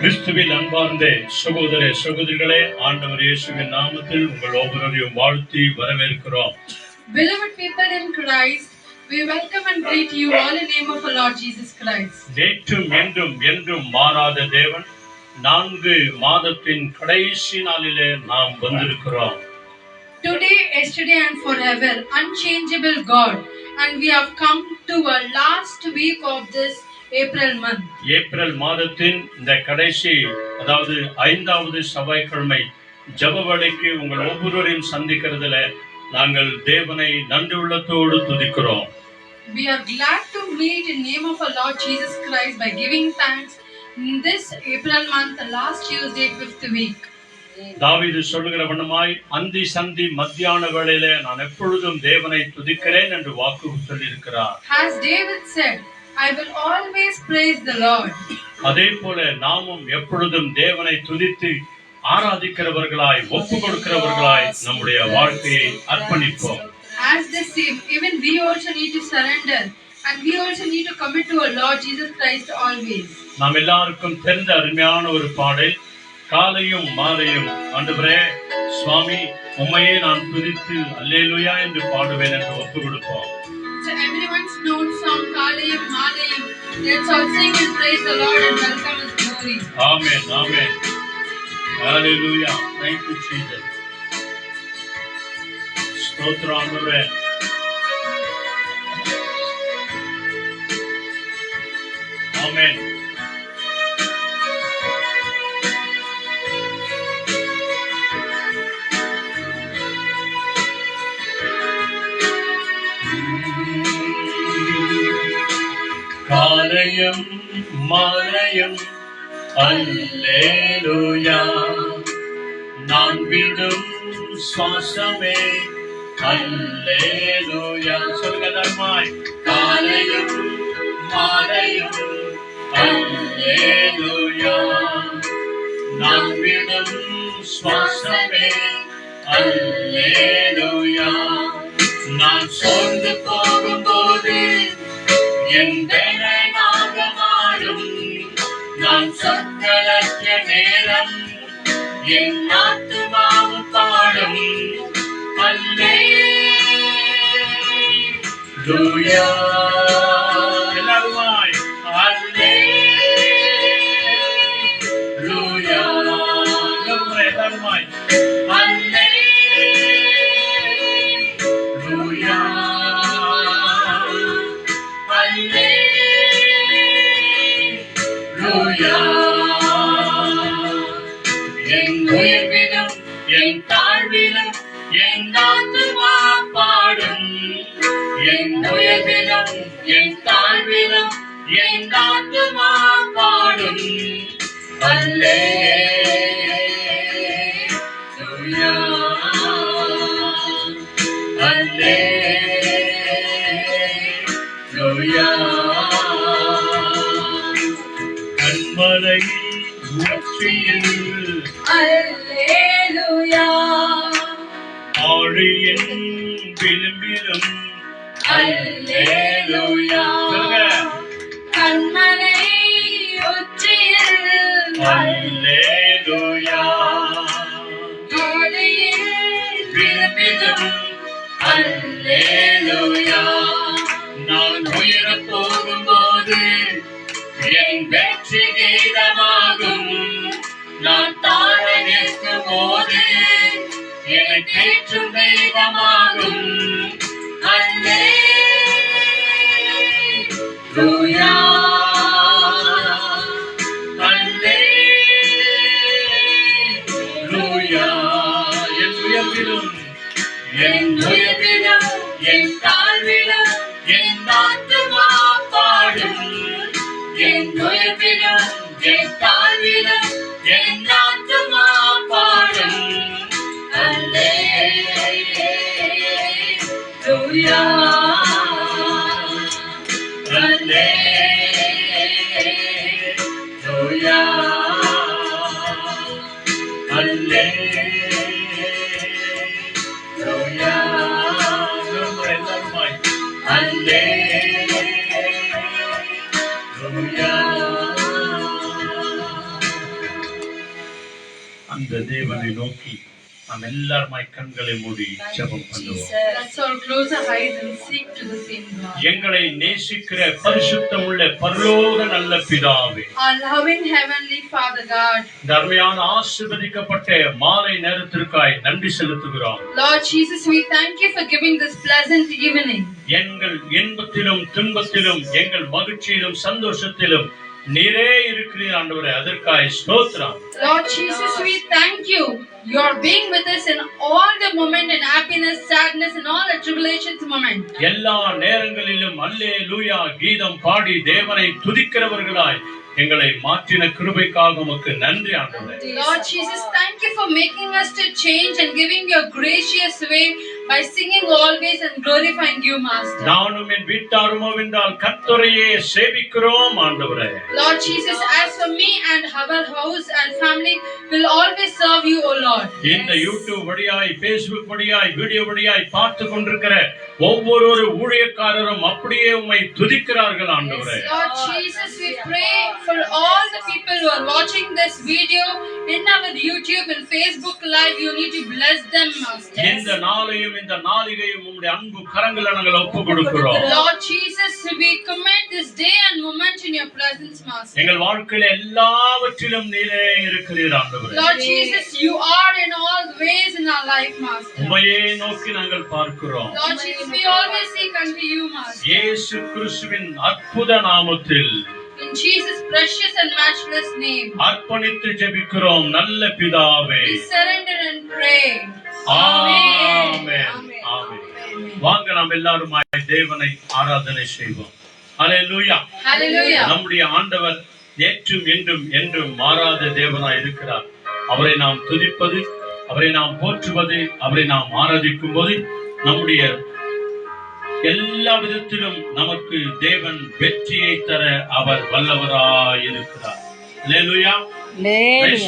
கிறிஸ்துவில் அன்பார்ந்த சகோதர சகோதரிகளே, ஆண்டவர் இயேசுவின் நாமத்தில் உங்கள் ஒவ்வொருவரையும் வாழ்த்தி வரவேற்கிறோம். Beloved people in Christ, we welcome and greet you all in the name of our Lord Jesus Christ. நேற்றும் என்றும் என்றும் மாறாத தேவன், 4 மாதத்தின் கடைசி நாளிலே நாம் வந்திருக்கிறோம். Today, yesterday and forever, unchangeable God, and we have come to our last week of this April month. April மாதத்தின் இந்த கடைசி, அதாவது 5வது செவ்வாய்க்கிழமை ஜெபவேளைக்கு உங்கள் ஒவ்வொருவரையும் சந்திக்கிறதுல நாங்கள் தேவனை நன்றியுள்ளத்தோடு துதிக்கிறோம். We are glad to meet in name of our Lord Jesus Christ by giving thanks in this April month, the last Tuesday, 5th week. தாவீது சொல்லுகிற வண்ணமாய், அந்தி சந்தி மத்தியான வேளையிலே நான் எப்பொழுதும் தேவனை துதிக்கிறேன் என்று வாக்கு சொல்லியிருக்கிறார். As David said, I will always praise the Lord. அதே போல நாமும் எப்பொழுதும் தேவனை துதித்து ஆராதிக்கிறவர்களாய், ஒப்பு கொடுக்கிறவர்களாய் நம்முடைய வாழ்க்கையை அர்ப்பணிப்போம். As the same, even we also need to surrender and we also need to commit to our Lord Jesus Christ always. நாம் எல்லாருக்கும் தெரிந்த அருமையான ஒரு பாடல், காலையும் மாலையும் ஆண்டவரே சுவாமி உம்மையே நான் துதித்து அல்லேலூயா என்று பாடுவேன் என்று ஒப்பு கொடுப்போம். So everyone's known song, Kalayam Malayam. Let's all sing and praise the Lord and welcome His glory. Amen, amen. Hallelujah. Thank you, Jesus. ஸ்தோத்திரம் ஆண்டவரே. Amen. காலையும் மாலையும் அல்லேலூயா, நான் விடும் சுவாசமே அல்லேலூயா. சொல்லுங்க தர்மாய். காலையும் மாலையும் அல்லேலூயா, நான் விடும் சுவாசமே அல்லேலூயா. நான் சோர்ந்து போகும்போது என் பலனாக மாறும், நான் சொற்களற்ற நேரம் என் ஆத்துமாவும் பாடும் அல்லேலூயா. எல்லாருமாய் அல்லேலூயா. எல்லாருமாய் அல்லேலூயா. என் உயர்விலும் என் தாழ்விலும் என் ஆத்துமா பாடும், என் உயர்விலும் என் தாழ்விலும் என் ஆத்துமா பாடும் அல்லேலூயா. அல்லேலூயா. கண்மலை உச்சியில் Alleluia. ஆழியின் விளிம்பிலும் Alleluia. கண்மலை உச்சியில் அல்லேலூயா. ஆழியின் விளிம்பிலும் அல்லேலூயா. நான் உயரப் போகும்போது என் வெற்றி கீதமாகும், நான் தாழ நிற்கும் போது என்னை தேற்றும் தெய்வமாகும் அல்லேலூயா. அல்லேலூயா. என் உயர்விலும் என் உயர்விலும் என் தாழ்விலும் என் ஆத்துமா பாடும், என் உயர்விலும் என் தாழ்விலும் என் ஆத்துமா பாடும் அல்லேலூயா. அல்லேலூயா. அல்லேலூயா. அல்லேலூயா. அந்த தேவனை நோக்கி நாம் எல்லாருமாய் கண்களை மூடி ஜெபம் பண்ணுவோம். Let's all close our eyes and seek to the same God. எங்களை நேசிக்கிற பரிசுத்தம் உள்ள பரலோக நல்ல பிதாவே, Our loving heavenly Father God, தர்மையான ஆசீர்வதிக்கப்பட்ட மாலை நேரத்திற்காய் நன்றி செலுத்துகிறோம். Lord Jesus, we thank you for giving this pleasant evening. எங்கள் இன்பத்திலும் துன்பத்திலும் எங்கள் மகிழ்ச்சியிலும் சந்தோஷத்திலும் நீரே இருக்கிறீர் ஆண்டவரே, அதற்காய் ஸ்தோத்திரம். Lord Jesus, we thank you. You are being with us in all the moment in happiness, sadness, and all the tribulations moment. எல்லா நேரங்களிலும் அல்லேலூயா கீதம் பாடி தேவனை துதிக்கிறவர்களாய் எங்களை மாற்றின கிருபைக்காக உமக்கு நன்றி ஆண்டவரே. Lord Jesus, thank you for making us to change and giving your gracious way by singing always and glorifying you, Master. நானும் என் வீட்டாருமோ என்றால் கர்த்தரையே சேவிக்கிறோம் ஆண்டவரே. Lord Jesus, as for me and our house and family will always serve you, O Lord. இந்த YouTube வழியாய் Facebook வழியாய் video வழியாய் பார்த்து கொண்டிருக்கிற ஒவ்வொரு ஊழியக்காரரும் அப்படியே உம்மை துதிக்கிறார்கள் ஆண்டவரே. Lord Jesus, we pray for all the people who are watching this video in our YouTube and Facebook live. You need to bless them, Master. இந்த நாளையும் இந்த நாளிகையும் உம்முடைய அன்பு கரங்களை நாங்கள் ஒப்பு கொடுக்கிறோம். Lord Jesus, we commit this day and moment in your presence, Master. எங்கள் வாழ்க்கையில எல்லாவற்றிலும் நீரே இருக்கிறீர் ஆண்டவரே. Lord Jesus, you are in all ways in our life, Master. உம்மையே நோக்கி நாங்கள் பார்க்கிறோம். Lord Jesus, we always seek unto you, Master. இயேசு கிறிஸ்துவின் அற்புத நாமத்தில் In Jesus' precious and matchless name, அர்ப்பணித்து ஜெபிக்கிறோம் நல்ல பிதாவே. we surrender and pray. ஆமென். ஆமென். வாங்க நாம் எல்லாருமாய் தேவனை ஆராதனை செய்வோம். ஹல்லேலூயா. Hallelujah. நம்முடைய ஆண்டவர் நேற்றும் என்றும் என்றும் மாறாத தேவனாய் இருக்கிறார். அவரை நாம் துதிப்பது, அவரை நாம் போற்றுவது, அவரை நாம் ஆராதிக்கும் போது நம்முடைய எல்லா விதத்திலும் நமக்கு தேவன் வெற்றியை தர அவர் வல்லவராய் இருக்கிறார். ஹல்லேலூயா. Praise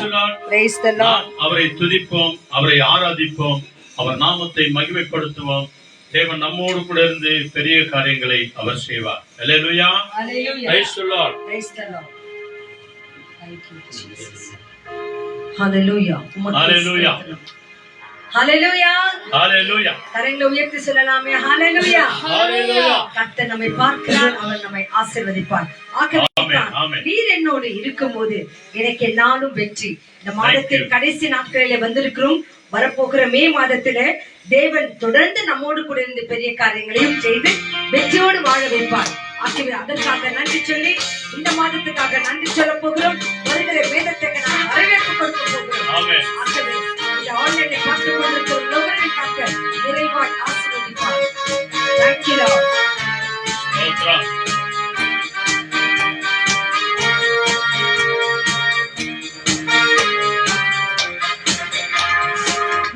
the Lord. நாம் அவரை துதிப்போம், அவரை ஆராதிப்போம், அவர் நாமத்தை மகிமைப்படுத்துவோம். தேவன் நம்மோடு கூட இருந்து பெரிய காரியங்களை அவர் செய்வார். ஹல்லேலூயா. Hallelujah. Praise the Lord. Praise the Lord. Thank you, Jesus. Hallelujah. Hallelujah. Hallelujah. Hallelujah. கரங்களை உயர்த்தி சொல்லலாமே. Hallelujah. Hallelujah. கர்த்தர் நம்மை பார்க்கிறார், அவர் நம்மை ஆசீர்வதிப்பார். Amen. Amen. நீர் என்னோடு இருக்கும்போது எனக்கு என்னாலும் வெற்றி. இந்த மாதத்தின் கடைசி நாட்களிலே வந்திருக்கிறோம். வரப்போகிற மே மாதத்திலே தேவன் தொடர்ந்து நம்மோடு கூட இருந்து பெரிய காரியங்களையும் செய்து வெற்றியோடு வாழ வைப்பார். ஆகவே அதற்காக நன்றி சொல்லி இந்த மாதத்துக்காக நன்றி சொல்ல போகிறோம். வருகிற வேதத்துக்கு நான் வரவேற்பு கொடுக்க போகிறோம். Amen. ஆகவே இந்த ஆன்லைனை பார்த்துக் கொண்டிருக்கிற உலகங்களை காக்க நிறைவாய் ஆசீர்வதிப்பார். Thank you, Lord. ஸ்தோத்திரம்.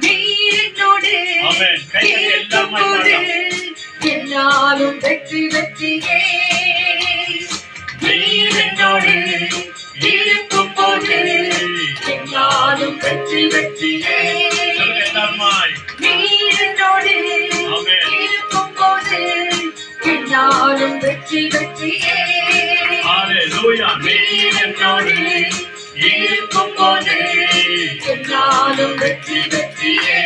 நீர் என்னோடு Amen. கைகளை எல்லாருமாய் பாடலாம். என்னாலும் வெற்றி வெற்றியே. நீர் என்னோடு இருக்கும்போது என்னாலும் வெற்றி வெற்றியே. சொல்லுங்க எல்லாருமாய். நீர் என்னோடு Amen. இருக்கும்போது என்னாலும் வெற்றி வெற்றியே. ஹல்லேலூயா. நீர் என்னோடு இருக்கும்போது என்னாலும் வெற்றி வெற்றியே.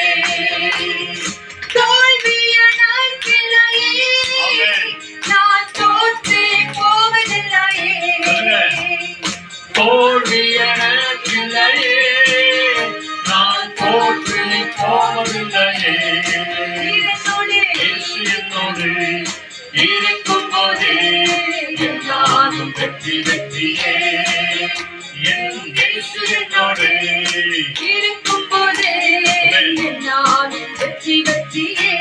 தோல்விய நாட்களிலே Amen. நான் தோற்றே போவதில்லையே. தோல்வி எனக்கில்லையே, நான் தோற்று போவதில்லையே. இயேசு என்னோடு இருக்கும்போது என்னாலும் வெற்றி வெற்றியே. என் இயேசு என்னோடு இருக்கும்போது என்னாலும் வெற்றி வெற்றியே.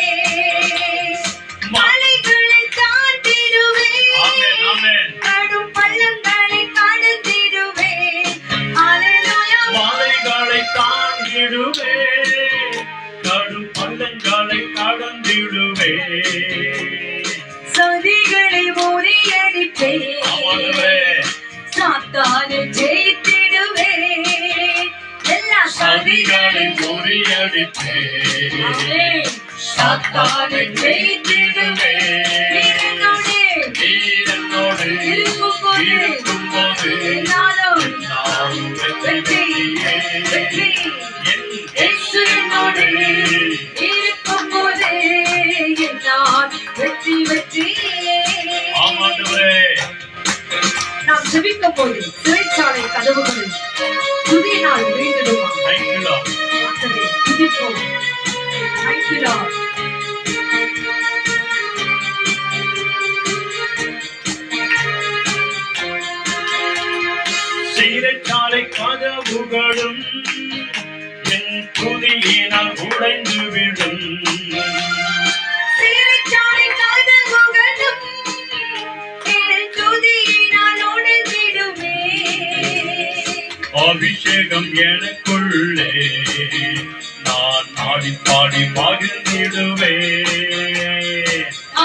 மலைகளை தாண்டிடுவேன். ஆமென். ஆமென். கடும் பள்ளங்களை கடந்திடுவேன். ஹல்லேலூயா. மலைகளை தாண்டிடுவே, கடும் பள்ளங்களை கடந்திடுவே. சதிகளை முறியடிப்பேன். ஆமாண்டவரே. சாத்தானை ஜெயித்திடுவேன். எல்லா சதிகளை முறியடிப்பே, சாத்தானை ஜெயித்திடுவே. நீரனோடு இருக்கும்போது என்னாலும் நானும் வெற்றி வெற்றியே. ஜெபிக்கும் போது சிறைச்சாலை கதவுகளில் புதிய நாள் வீழ்ந்திடுமா. Thank you, Lord. ஆகவே துதிப்போம். Thank you, Lord. சிறைச்சாலை கதவுகளும் என் துதியினால் உடைந்து விடும். சிறைச்சாலை கதவுகளும் என் துதியினால் உடைந்திடுமே. அபிஷேகம் எனக்குள்ளே நான் ஆடி பாடி மகிழ்ந்திடுவேன்.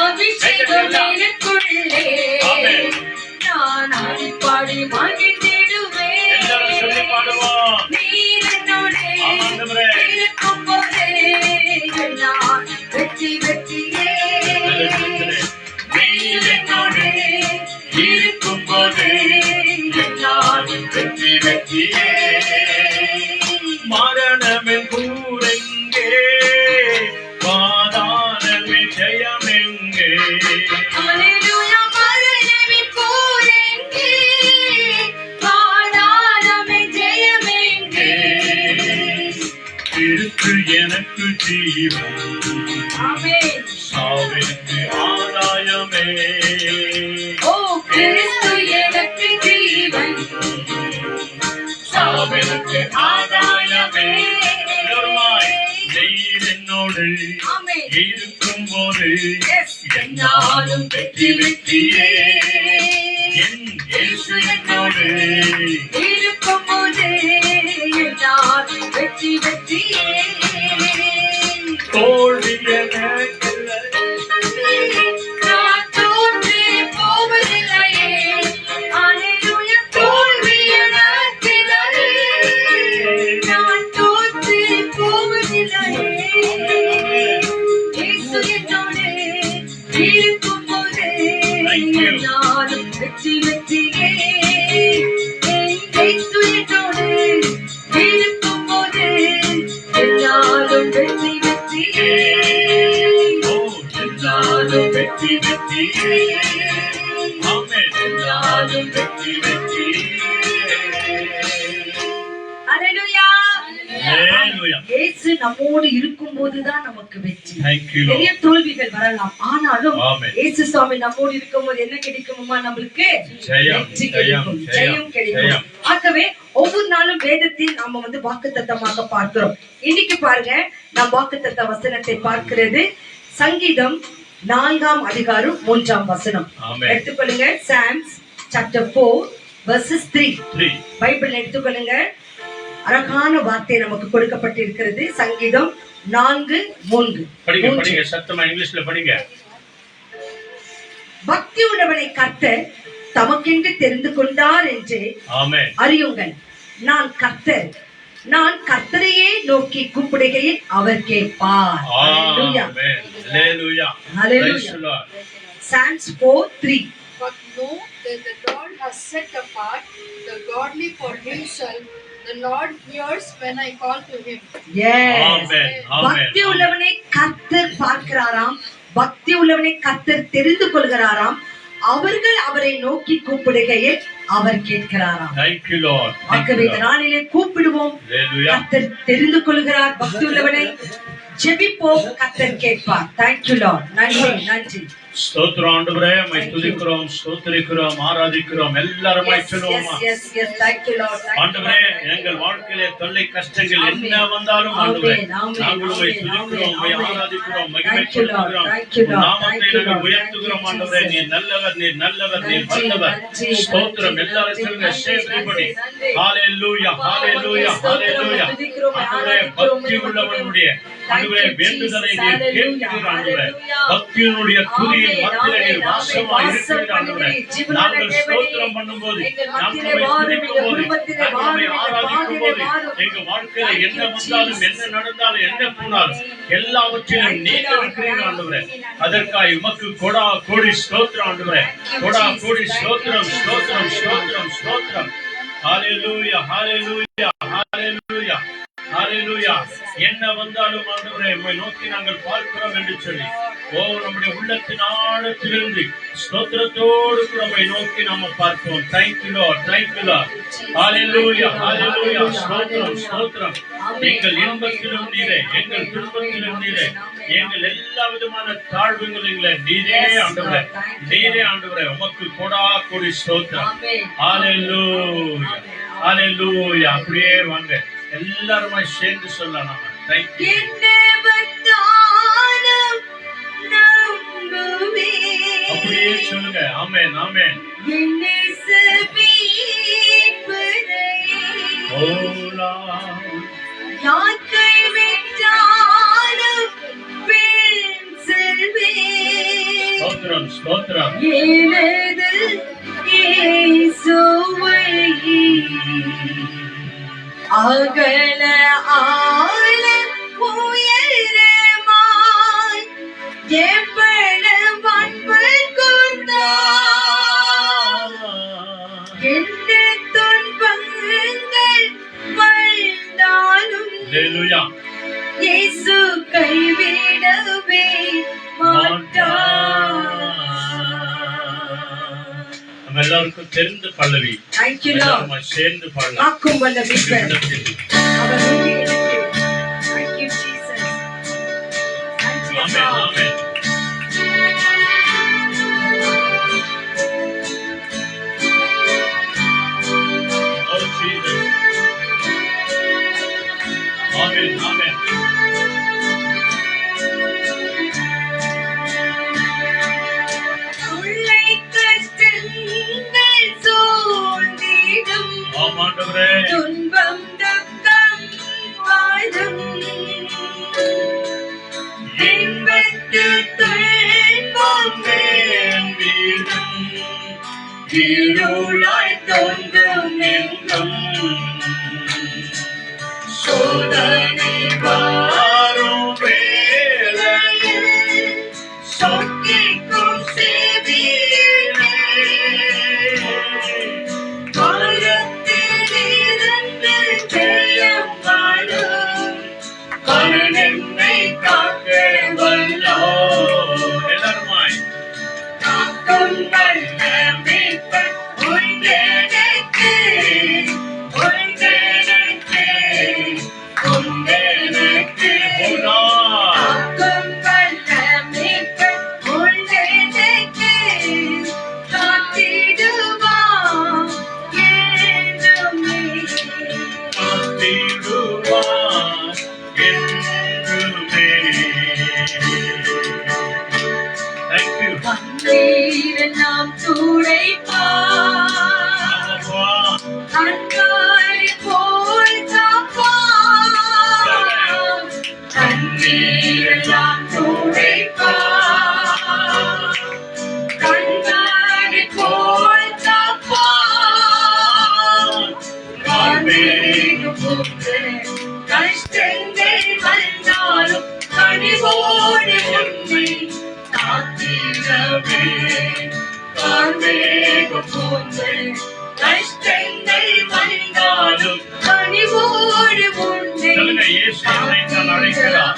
அபிஷேகம் எனக்குள்ளே ஆமென். நான் ஆடி பாடி மகிழ்ந்திடுவேன். எல்லாரும் சொல்லி பாடுவோம். நீர் என்னோடே ஆண்டவரே. இருக்கும்போதே நான் வெற்றி வெற்றியே. நீர் என்னோடு இருக்கும்போது நான் வெற்றி வெற்றியே. மரணமென் கூரெங்கே, பாதாளமென் ஜெயமெங்கே. ஹல்லேலூயா. மரணமே போரெங்கே, பாதாளமே ஜெயமெங்கே. கிறிஸ்து எனக்கு ஜீவன், ஆமென். சாவிற்கு ஆதாயமே. ஓ கிறிஸ்து எனக்கு ஜீவன், சாவிற்கு ஆதாயமே. எல்லோருமாய், நீர் என்னோடு ஆமென். இருக்கும்போது Yes. என்னாலும் வெற்றி வெற்றியே. என் இயேசு என்னோடு இருக்கும்போது நான் வெற்றி வெற்றியே. தோல்வி எனக்கில்லை. நான் தோற்றே போவதில்லையே. ஹல்லேலூயா. தோல்வி எனக்கில்லை. நான் தோற்றே போவதில்லையே. இயேசு என்னோடு இருக்கும்போது நானும் வெற்றி வெற்றியே. இயேசு என்னோடு இருக்கும்போது நானும் வெற்றி வெற்றியே. ஓ, எல்லாரும் வெற்றி வெற்றியே. ஆமென். எல்லாரும் வெற்றி வெற்றியே. ஹல்லேலூயா. ஹல்லேலூயா. இயேசு நம்மோடு இருக்கும்போதுதான் நமக்கு வெற்றி. Thank you, Lord. நிறைய தோல்விகள் வரலாம், ஆனாலும் ஆமென். இயேசு சுவாமி நம்மோடு இருக்கும்போது என்ன கிடைக்குமா? நம்மளுக்கு ஜெயம், வெற்றி ஜெயம், கிடைக்கும், ஜெயம், ஜெயம் கிடைக்கும். ஜெயம். ஆகவே ஒவ்வொரு நாளும் வேதத்தில் நாம வாக்குத்தத்தமாக பார்க்கிறோம். இன்னைக்கு பாருங்க, நாம் வாக்குத்தத்த வசனத்தை பார்க்கிறது சங்கீதம் 4ஆம் அதிகாரம் 3ஆம் வசனம். ஆமென். எடுத்துக்கொள்ளுங்க. Psalms chapter 4 verses 3. 3. பைபிள் எடுத்துக்கொள்ளுங்க. அழகான வார்த்தை நமக்கு கொடுக்கப்பட்டிருக்கிறது. சங்கீதம் 4:3. படிங்க படிங்க, சத்தமா இங்கிலீஷ்ல படிங்க. பக்தி உள்ளவனை கர்த்தர் தமக்கென்று தெரிந்து கொண்டார் என்று ஆமென். அறியுங்கள். நான் கர்த்தரையே நோக்கி கூப்பிடுகையில் அவர் கேட்பார். ஹல்லேலூயா. ஆமென். ஹல்லேலூயா. Hallelujah. Praise the Lord. Psalms 4:3. But know that the Lord has set apart the godly for himself. The Lord hears when I call to him. Yes. ஆமென். ஆமென். பக்தி உள்ளவனை கர்த்தர் பார்க்கிறாராம். பக்தி உள்ளவனை கர்த்தர் தெரிந்து கொள்கிறாராம். அவர்கள் அவரை நோக்கி கூப்பிடுகையில் அவர் கேட்கிறாராம். Thank you, Lord. Thank you, ஆகவே இந்த Lord. நாளிலே கூப்பிடுவோம். Hallelujah. கர்த்தர் தெரிந்து கொள்கிறார் பக்தி உள்ளவனை. ஜெபிப்போம், கர்த்தர் கேட்பார். Thank you Lord. நன்றி நன்றி. ஸ்தோத்திரம் ஆண்டவரே, உம்மை துதிக்கிறோம், ஸ்தோத்திரிக்கிறோம், ஆராதிக்கிறோம். எல்லாருமாய் சொல்லுவோமா? Yes. Thank you Lord. Thank you, ஆண்டவரே, Lord. எங்கள் வாழ்க்கையிலே தொல்லை கஷ்டங்கள் ஆமென். என்ன வந்தாலும் ஆண்டவரே, ஆமென், ஆமென், நாங்கள் உம்மை ஆமென், துதிக்கிறோம், உம்மை ஆமென். ஆராதிக்கிறோம், Thank you, Lord. மகிமைப்படுத்துகிறோம். Thank you, Lord. நாமத்தை Thank you, நாங்கள் Lord. உயர்த்துகிறோம் Thank you, ஆண்டவரே. Jesus. நீர் நல்லவர், நீர் நல்லவர், நீர் நன்றி, வல்லவர். நன்றி, ஸ்தோத்திரம். நன்றி, எல்லாரும் நன்றி, சொல்லுங்க, நன்றி, say everybody. நன்றி. Hallelujah, hallelujah, hallelujah. ஆண்டவரே, பக்தி உள்ளவனுடைய ஆண்டவரே, வேண்டுதலை நீர் கேட்கிறீர் ஆண்டவரே. பக்தியினுடைய துதியின் மத்தியிலே நீர் வாசமா இருக்கிறீர் ஆண்டவரே. நாங்கள் ஸ்தோத்திரம் பண்ணும்போது, நாங்கள் உம்மை துதிக்கும்போது, நாங்கள் உம்மை ஆராதிக்கும்போது, எங்க வாழ்க்கையில என்ன வந்தாலும், என்ன நடந்தாலும், என்ன போனாலும் எல்லாவற்றிலும் நீர் இருக்கிறீர் ஆண்டவரே. அதற்காக உமக்கு கொடா கோடி ஸ்தோத்திரம் ஆண்டவரே. கொடா கோடி ஸ்தோத்திரம், ஸ்தோத்திரம், ஸ்தோத்திரம், ஸ்தோத்திரம். ஹalleluya, hallelujah, hallelujah, hallelujah. என்ன வந்தாலும் ஆண்டவரே உம்மை நோக்கி நாங்கள் பார்க்கிறோம் என்று சொல்லி நம்முடைய உள்ளத்தின் ஆழத்திலிருந்து ஸ்தோத்திரத்தோடு கூட உம்மை நோக்கி நாம பார்ப்போம். Thank you Lord, thank you Lord. Hallelujah, hallelujah. ஸ்தோத்திரம், ஸ்தோத்திரம். எங்கள் இன்பத்திலும் நீரே, எங்கள் துன்பத்திலும் நீரே, எங்கள் எல்லா விதமான தாழ்வுகளிலும் நீரே ஆண்டவரே, நீரே ஆண்டவரே, உமக்கு கோடா கோடி ஸ்தோத்திரம். Hallelujah, hallelujah. அப்படியே வாங்க எல்லாருமா சேர்ந்து சொல்லலாம். Thank you. அப்படியே சொல்லுங்க. ஆமென், ஆமென். ஸ்தோத்திரம், ஸ்தோத்திரம். அகல ஆழ உயரமாய் எவ்வளவு அன்பு கொண்டார் என்ன துன்பங்கள் வந்தாலும் இயேசு கைவிடவே மாட்டார். நம்ம எல்லாருக்கும் தெரிந்த பல்லவி. Thank you Lord. சேர்ந்து பாடலாம். ஆக்கும் வல்ல மீட்பர் அவர் உண்டு எனக்கு. Thank you Jesus. Thank you amen, amen. Oh Jesus. ஆமென், ஆமென். உள்ளை கஷ்டங்கள் சூழ்ந்திடும் ஆமாண்டவரே. துன்பம் துக்கம் வாழும் இன்பத்தில் துன்பம் வீடும் இருளாய் தோன்றும் எங்கும் சோதனை வாரும் வேளையில் சொக்கிக்கும் செவியிலே காலத்திலிருந்து ஜெயம் வாழும் கருண் என்னை காக்க வல்லோ. எல்லாருமாய் காக்கும் வல்ல மீட்பர் உண்டெனக்கு, உண்டெனக்கு, உண்டெனக்கு. காக்கும் வல்ல மீட்பர் உண்டெனக்கு, காத்திடுவார் என்றுமே. காத்திடுவார் என்றுமே. Thank you. கண்ணீரெல்லாம் துடைப்பார், அப்பா. கண்காரி போல் காப்பார். கண்ணீரெல்லாம் துடைப்பார், கண்காரி போல் காப்பார். கார்மேகம் போன்று கஷ்டங்கள் வந்தாலும் கனிவோடு உன்னை காத்திடவே. கார்மேகம் போன்று கஷ்டங்கள் வந்தாலும் கனிவோடு உன்னை சொல்லுங்க, இயேசு என்னை தான் அழைக்கிறார்.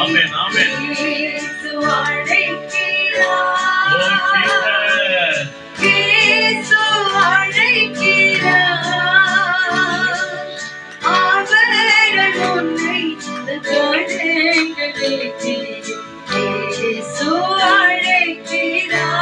ஆமென், ஆமென். இயேசு அழைக்கிறார். Oh Jesus. இயேசு அழைக்கிறார். அவர்கள் உன்னை தொடங்கலேற்றி இயேசு அழைக்கிறார்.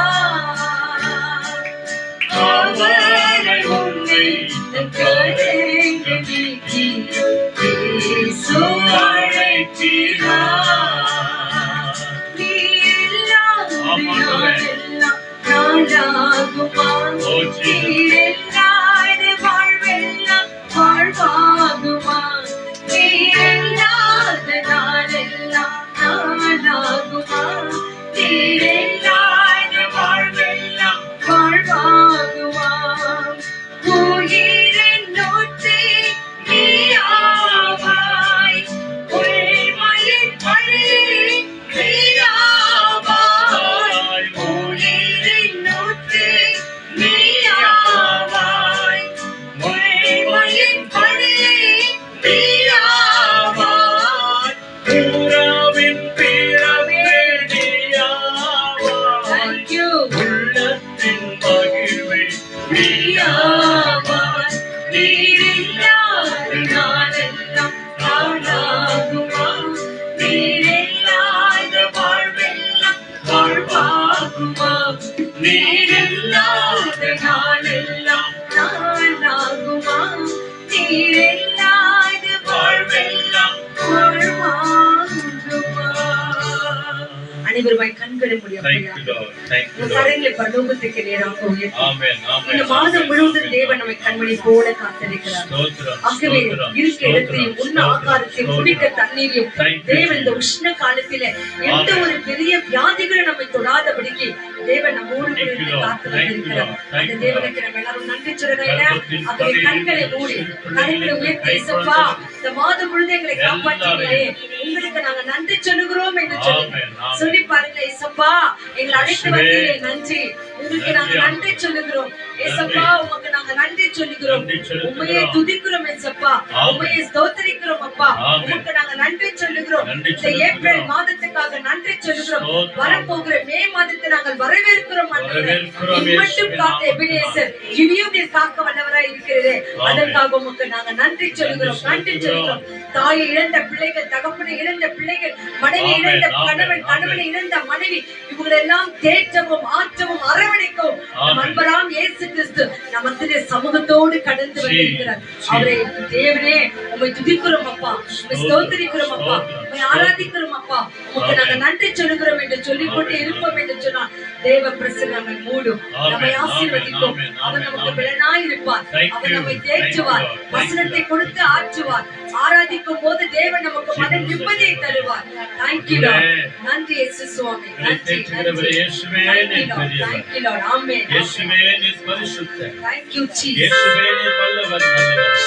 அனைவருமாய் கண்களை Thank you, முடியும் Lord. Thank you, Lord. கரங்களை பரலோகத்துக்கு நேராக உயர்த்தி Amen. Amen. இந்த மாதம் முழுவதும் தேவன் நம்மை கண்மணி போல காத்திருக்கிறார். ஸ்தோத்திரம், ஆகவே ஸ்தோத்திரம், இருக்க இடத்தையும் உண்ண ஆகாரத்தையும் குடிக்க தண்ணீரையும் Thank you, தேவன் இந்த Jesus. உஷ்ண காலத்தில எந்த ஒரு பெரிய வியாதிகளும் நம்மை தொடாதபடிக்கு தேவன் நம்மோடு கூட Thank you, இருந்து Lord. காத்து Thank you, வந்திருக்கிறார். Lord. Thank அந்த you, தேவனுக்கு நம்ம எல்லாரும் நன்றி சொல்றோம். கர்த்தத்தின் ஆகவே கண்களை மூடி கரங்களை உயர்த்தி இயேசுப்பா இந்த மாதம் முழுதும் எங்களை காப்பாற்றினீரே உங்களுக்கு நாங்க நன்றி சொல்லுகிறோம் என்று சொல்லி Amen. Amen. சொல்லி பாருங்க இயேசுப்பா எங்களை அழைத்து வந்தீரே நன்றி உங்களுக்கு நாங்க நன்றி சொல்லுகிறோம் இயேசுப்பா உமக்கு நாங்க நன்றி சொல்லுகிறோம் நன்றி சொல்லுகிறோம். உம்மையே துதிக்கிறோம் இயேசுப்பா Amen. உம்மையே ஸ்தோத்திரிக்கிறோம் அப்பா Amen. உமக்கு நாங்க நன்றி சொல்லுகிறோம் நன்றி இந்த சொல்லுகிறோம். ஏப்ரல் மாதத்துக்காக நன்றி சொல்லுகிறோம் ஸ்தோத்திரம். வரப்போகிற மே மாதத்தை நாங்கள் வரவேற்கிறோம் ஆண்டவரே வரவேற்கிறோம் மட்டும் இயேசுவின் காத்த நாமத்தினாலே. எபினேசர் இனியும் நீர் காக்க வல்லவராய் இருக்கிறதே Amen. அதற்காக உமக்கு நாங்க நன்றி சொல்லுகிறோம் நன்றி நன்றி சொல்லுகிறோம் தாயை இழந்த பிள்ளைகள் தகப்பனை இழந்த பிள்ளைகள் மனைவி Amen. இழந்த Amen. கணவன் Amen. கணவனை இழந்த மனைவி இவங்களெல்லாம் தேற்றவும் ஆற்றவும் அரவணைக்கவும் நம் Amen. அன்பராம் இயேசு கிறிஸ்து நமக்கு சமூகத்தோடு கடந்து வந்திருக்கிறார் அவரை தேவனே உம்மை துதிக்கிறோம் அப்பா உம்மை ஸ்தோத்திரிக்கிறோம் அப்பா உம்மை ஆராதிக்கிறோம் அப்பா உமக்கு நாங்க நன்றி சொல்லுகிறோம் என்று சொல்லிக்கொண்டு இருப்போம் என்று சொன்னால் தேவ பிரசன்னம் நம்மை மூடும் நம்மை ஆசீர்வதிக்கும் அவர் நமக்கு பலனாய் இருப்பார் அவர் நம்மை தேற்றுவார் வசனத்தை கொடுத்து ஆற்றுவார் ஆராதிக்கும் போது தேவன் நமக்கு மன நிம்மதியை தருவார் தேங்க்யூ லார்ட் நன்றி இயேசு சுவாமி நன்றி தேற்றுகிறவரே இயேசுவே நீர் பெரியவர். தேங்க்யூ லார்ட் ஆமென் இயேசுவே நீர் பரிசுத்தர். தேங்க்யூ ஜீசஸ் இயேசுவே நீர் வல்லவர், நல்லவர்.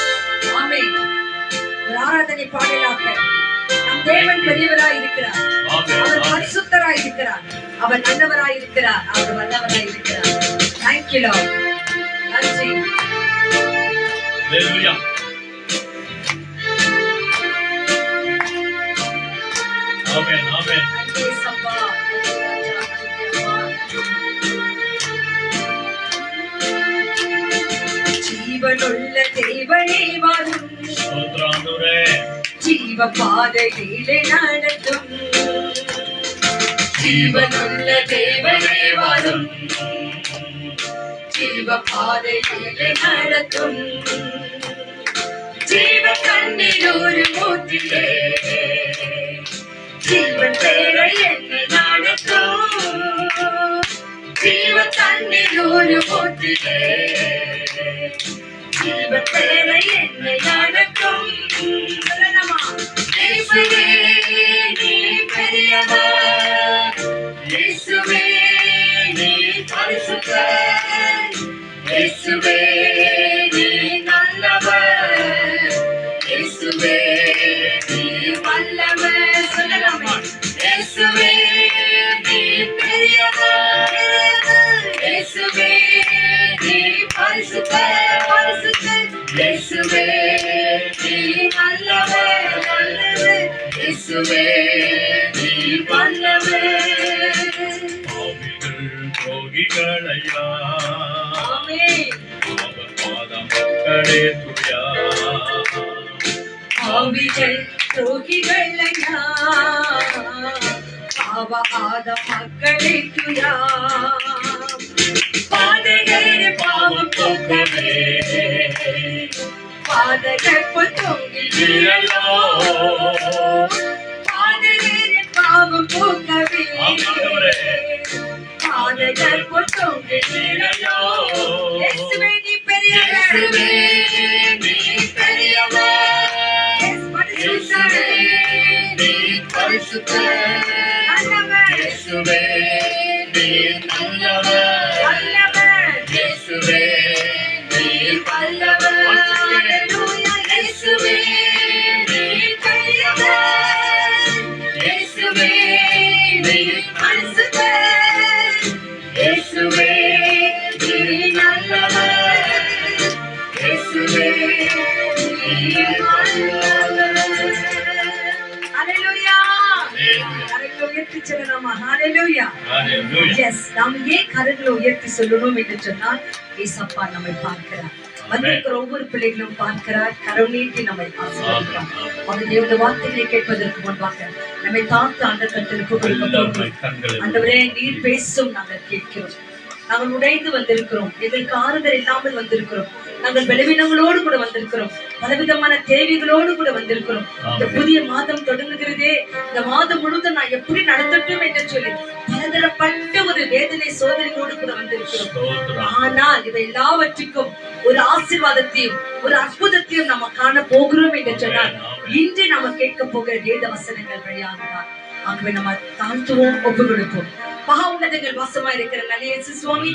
ஆமென் ஒரு ஆராதனை பாடலாக நம் தேவன் பெரியவராய் இருக்கிறார் ஆமென். அவர் ஆமென். பரிசுத்தராய் இருக்கிறார் அவர் நல்லவராய் இருக்கிறார் அவர் வல்லவராய் இருக்கிறார் தேங்க்யூ லார்ட் நன்றி Hallelujah. Amen. Amen. நன்றி சப்பா நன்றி ராஜா நன்றி அப்பா ஜீவனுள்ள தேவனே வரும் ஸ்தோத்திரம் ஆண்டவரே. ஜீவ பாதையிலே நடத்தும் ஜீவனுள்ள தேவனே வரும் ஜீவ பாதையிலே நடத்தும் ஜீவ கண்ணீர் மூத்திலே ஜீவன் பேரை என்னை நடத்தும் ஜீவ கண்ணீர் மூத்திலே ஜீவன் பேரை என்னை நடத்தும் சொல்லலாமா இயேசுவே நீ பெரியவர் இயேசுவே நீ பரிசுத்தர் இயேசுவே நீ நல்லவர் இயேசுவே நீ வல்லவர் சொல்லலாமா இயேசுவே நீ பெரியவர் இயேசுவே நீ பரிசுத்தர் பரிசுத்தர் இயேசுவே நீ நல்லவர் நல்லவர் இயேசுவே நீ வல்லவர் பாவிகள் துரோகிகளையா, ஆமென் அவர் பாதம் மக்களே துயா. ஆவிகள் துரோகிகள் ஐயா பாவ ஆத மக்களே துயா பாதைகளில் பாவம் போக்கவே பாதைகள் பொத்தொங்கிலோ பாதைகளில் பாவம் போக்கவே பாதைகள் பொத்தொங்கிலோ இயேசுவே நீ பெரியவர் நீ பெரியவர் பரிசுத்தரே நீ பரிசுத்தர். நல்லவர் இயேசுவே நீ நல்லவர். நல்லவர் இயேசுவே நீ வல்லவர் அல்லேலூயா இயேசுவே நீ பெரியவர் இயேசுவே நீ பரிசுத்தர் இயேசுவே நீ நல்லவர் இயேசுவே நீ வல்லவர் அல்லேலூயா கரங்களை உயர்த்தி சொல்லலாமா ஹalleluya Hallelujah. எஸ் நாம் ஏன் கரங்களை உயர்த்தி சொல்லணும் என்று சொன்னால் ஏசப்பா நம்மை பார்க்கிறார் வந்திருக்கிற ஒவ்வொரு பிள்ளைகளும் பார்க்கிறார் கரம் நீட்டி நம்மை ஆசீர்வதிக்கிறார் அவர் தேவனுடைய வார்த்தைகளை கேட்பதற்கு முன்பாக நம்மை தாழ்த்து அந்த கருத்திற்கு கொடுக்க கண்களை ஆண்டவரே நீர் பேசும் நாங்கள் கேட்கிறோம் நாங்கள் உடைந்து வந்திருக்கிறோம் எங்களுக்கு ஆறுதல் இல்லாமல் வந்திருக்கிறோம் நாங்கள் பலவீனங்களோடு கூட வந்திருக்கிறோம், பலவிதமான தேவைகளோடு கூட வந்திருக்கிறோம். இந்த புதிய மாதம் தொடங்குகிறதே, இந்த மாதம் முழுவதும் நான் எப்படி நடத்தட்டும் என்று சொல்லி பலதரப்பட்ட ஒரு வேதனை சோதனைகளோடு கூட வந்திருக்கிறோம். ஆனால் இவை எல்லாவற்றுக்கும் ஒரு ஆசீர்வாதத்தையும் ஒரு அற்புதத்தையும் நம்ம காண போகிறோம் என்று சொன்னால் இன்று நாம கேட்க போகிற வேத வசனங்கள் வழியாகதான். ஆகவே நம்ம தாழ்த்துவோம், ஒப்பு கொடுப்போம். மகா உன்னதங்கள் வாசமா இருக்கிற நல்ல இயேசு சுவாமி,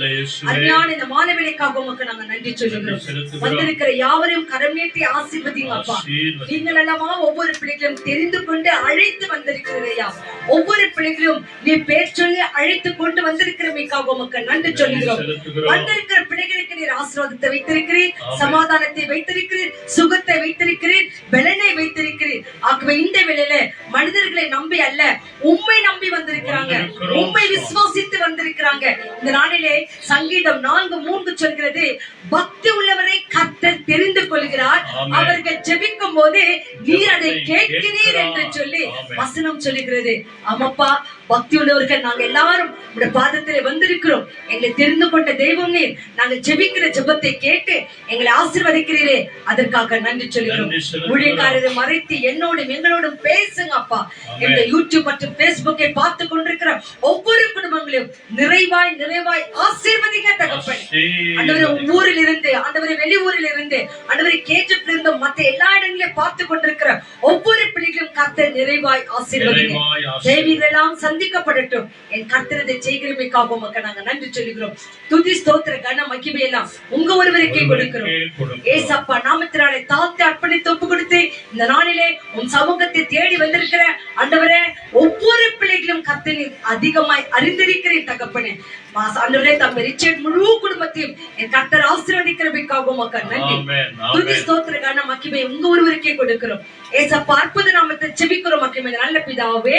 அருமையான இந்த மாணவர்களுக்காக உமக்கு நாங்க நன்றி சொல்லுகிறோம். வந்திருக்கிற யாவரையும் கரம் நீட்டி ஆசீர்வதிங்க அப்பா. நீங்கள் அல்லவா ஒவ்வொரு பிள்ளைகளும் தெரிந்து கொண்டு அழைத்து வந்திருக்கிறதையா, ஒவ்வொரு பிள்ளைகளும் நீ பேர் சொல்லி அழைத்து கொண்டு வந்திருக்கிறமைக்காக உமக்கு நன்றி சொல்லுகிறோம். வந்திருக்கிற பிள்ளைகளுக்கு நீர் ஆசீர்வாதத்தை வைத்திருக்கிறீர், சமாதானத்தை வைத்திருக்கிறீர், சுகத்தை வைத்திருக்கிறீர், பலனை வைத்திருக்கிறீர். ஆகவே இந்த வேளையில மனிதர்களை நம்பி அல்ல, உம்மை நம்பி வந்திருக்கிறாங்க, உம்மை விசுவாசித்து வந்திருக்கிறாங்க. இந்த நாளிலே சங்கீதம் 4:3 சொல்கிறது, பக்தி உள்ளவரை கர்த்தர் தெரிந்து கொள்கிறார், அவர்கள் ஜெபிக்கும் போது நீர் அதை கேட்கிறீர் என்று சொல்லி வசனம் சொல்லுகிறது. ஆமாப்பா, பக்தி உள்ளவர்கள் நாங்க எல்லாரும் உடைய பாதத்திலே வந்திருக்கிறோம். எங்களை தெரிந்து கொண்ட தெய்வம் நீர். நாங்கள் ஜெபிக்கிற ஜெபத்தை கேட்டு எங்களை ஆசீர்வதிக்கிறீரே, அதற்காக நன்றி சொல்கிறோம். ஊழியக்காரரை மறைத்து என்னோடும் எங்களோடும் பேசுங்க அப்பா. இந்த யூடியூப் மற்றும் பேஸ்புக்கை பார்த்து கொண்டிருக்கிற ஒவ்வொரு குடும்பங்களையும் நிறைவாய் நிறைவாய் ஆசீர்வதிங்க தகப்பனே. ஆண்டவரே, ஊரில் இருந்து, ஆண்டவரே வெளியூரில் இருந்து, ஆண்டவரே கேஜப்ல இருந்து மற்ற எல்லா இடங்களையும் பார்த்து கொண்டிருக்கிற ஒவ்வொரு பிள்ளைகளும் கர்த்தர் நிறைவாய் ஆசீர்வதிங்க. தேவைகளெல்லாம் சந்திக்கப்படட்டும். என் கர்த்தரதை செய்கிறமைக்காக உமக்கு நாங்க நன்றி சொல்லுகிறோம். துதி ஸ்தோத்திர கன மகிமை எல்லாம் உங்க ஒருவருக்கே கொடுக்கிறோம். ஏசப்பா நாமத்தினாலே தாழ்த்தி அர்ப்பணித்து ஒப்பு கொடுத்து இந்த நாளிலே உன் சமூகத்தை தேடி வந்திருக்கிற ஆண்டவரே ஒவ்வொரு பிள்ளைகளும் கர்த்தனை அதிகமாய் அறிந்திருக்கிறேன் தகப்பனே. ஆண்டவரே, தம்பி ரிச்சர்ட் முழு குடும்பத்தையும் என் கர்த்தர் ஆசீர்வதிக்கிறமைக்காக உமக்கு நன்றி. துதி ஸ்தோத்திர கன மகிமை உங்க ஒருவருக்கே கொடுக்கிறோம். ஏசப்பா அற்புத நாமத்தை ஜெபிக்கிறோம் மகிமை நல்ல பிதாவே,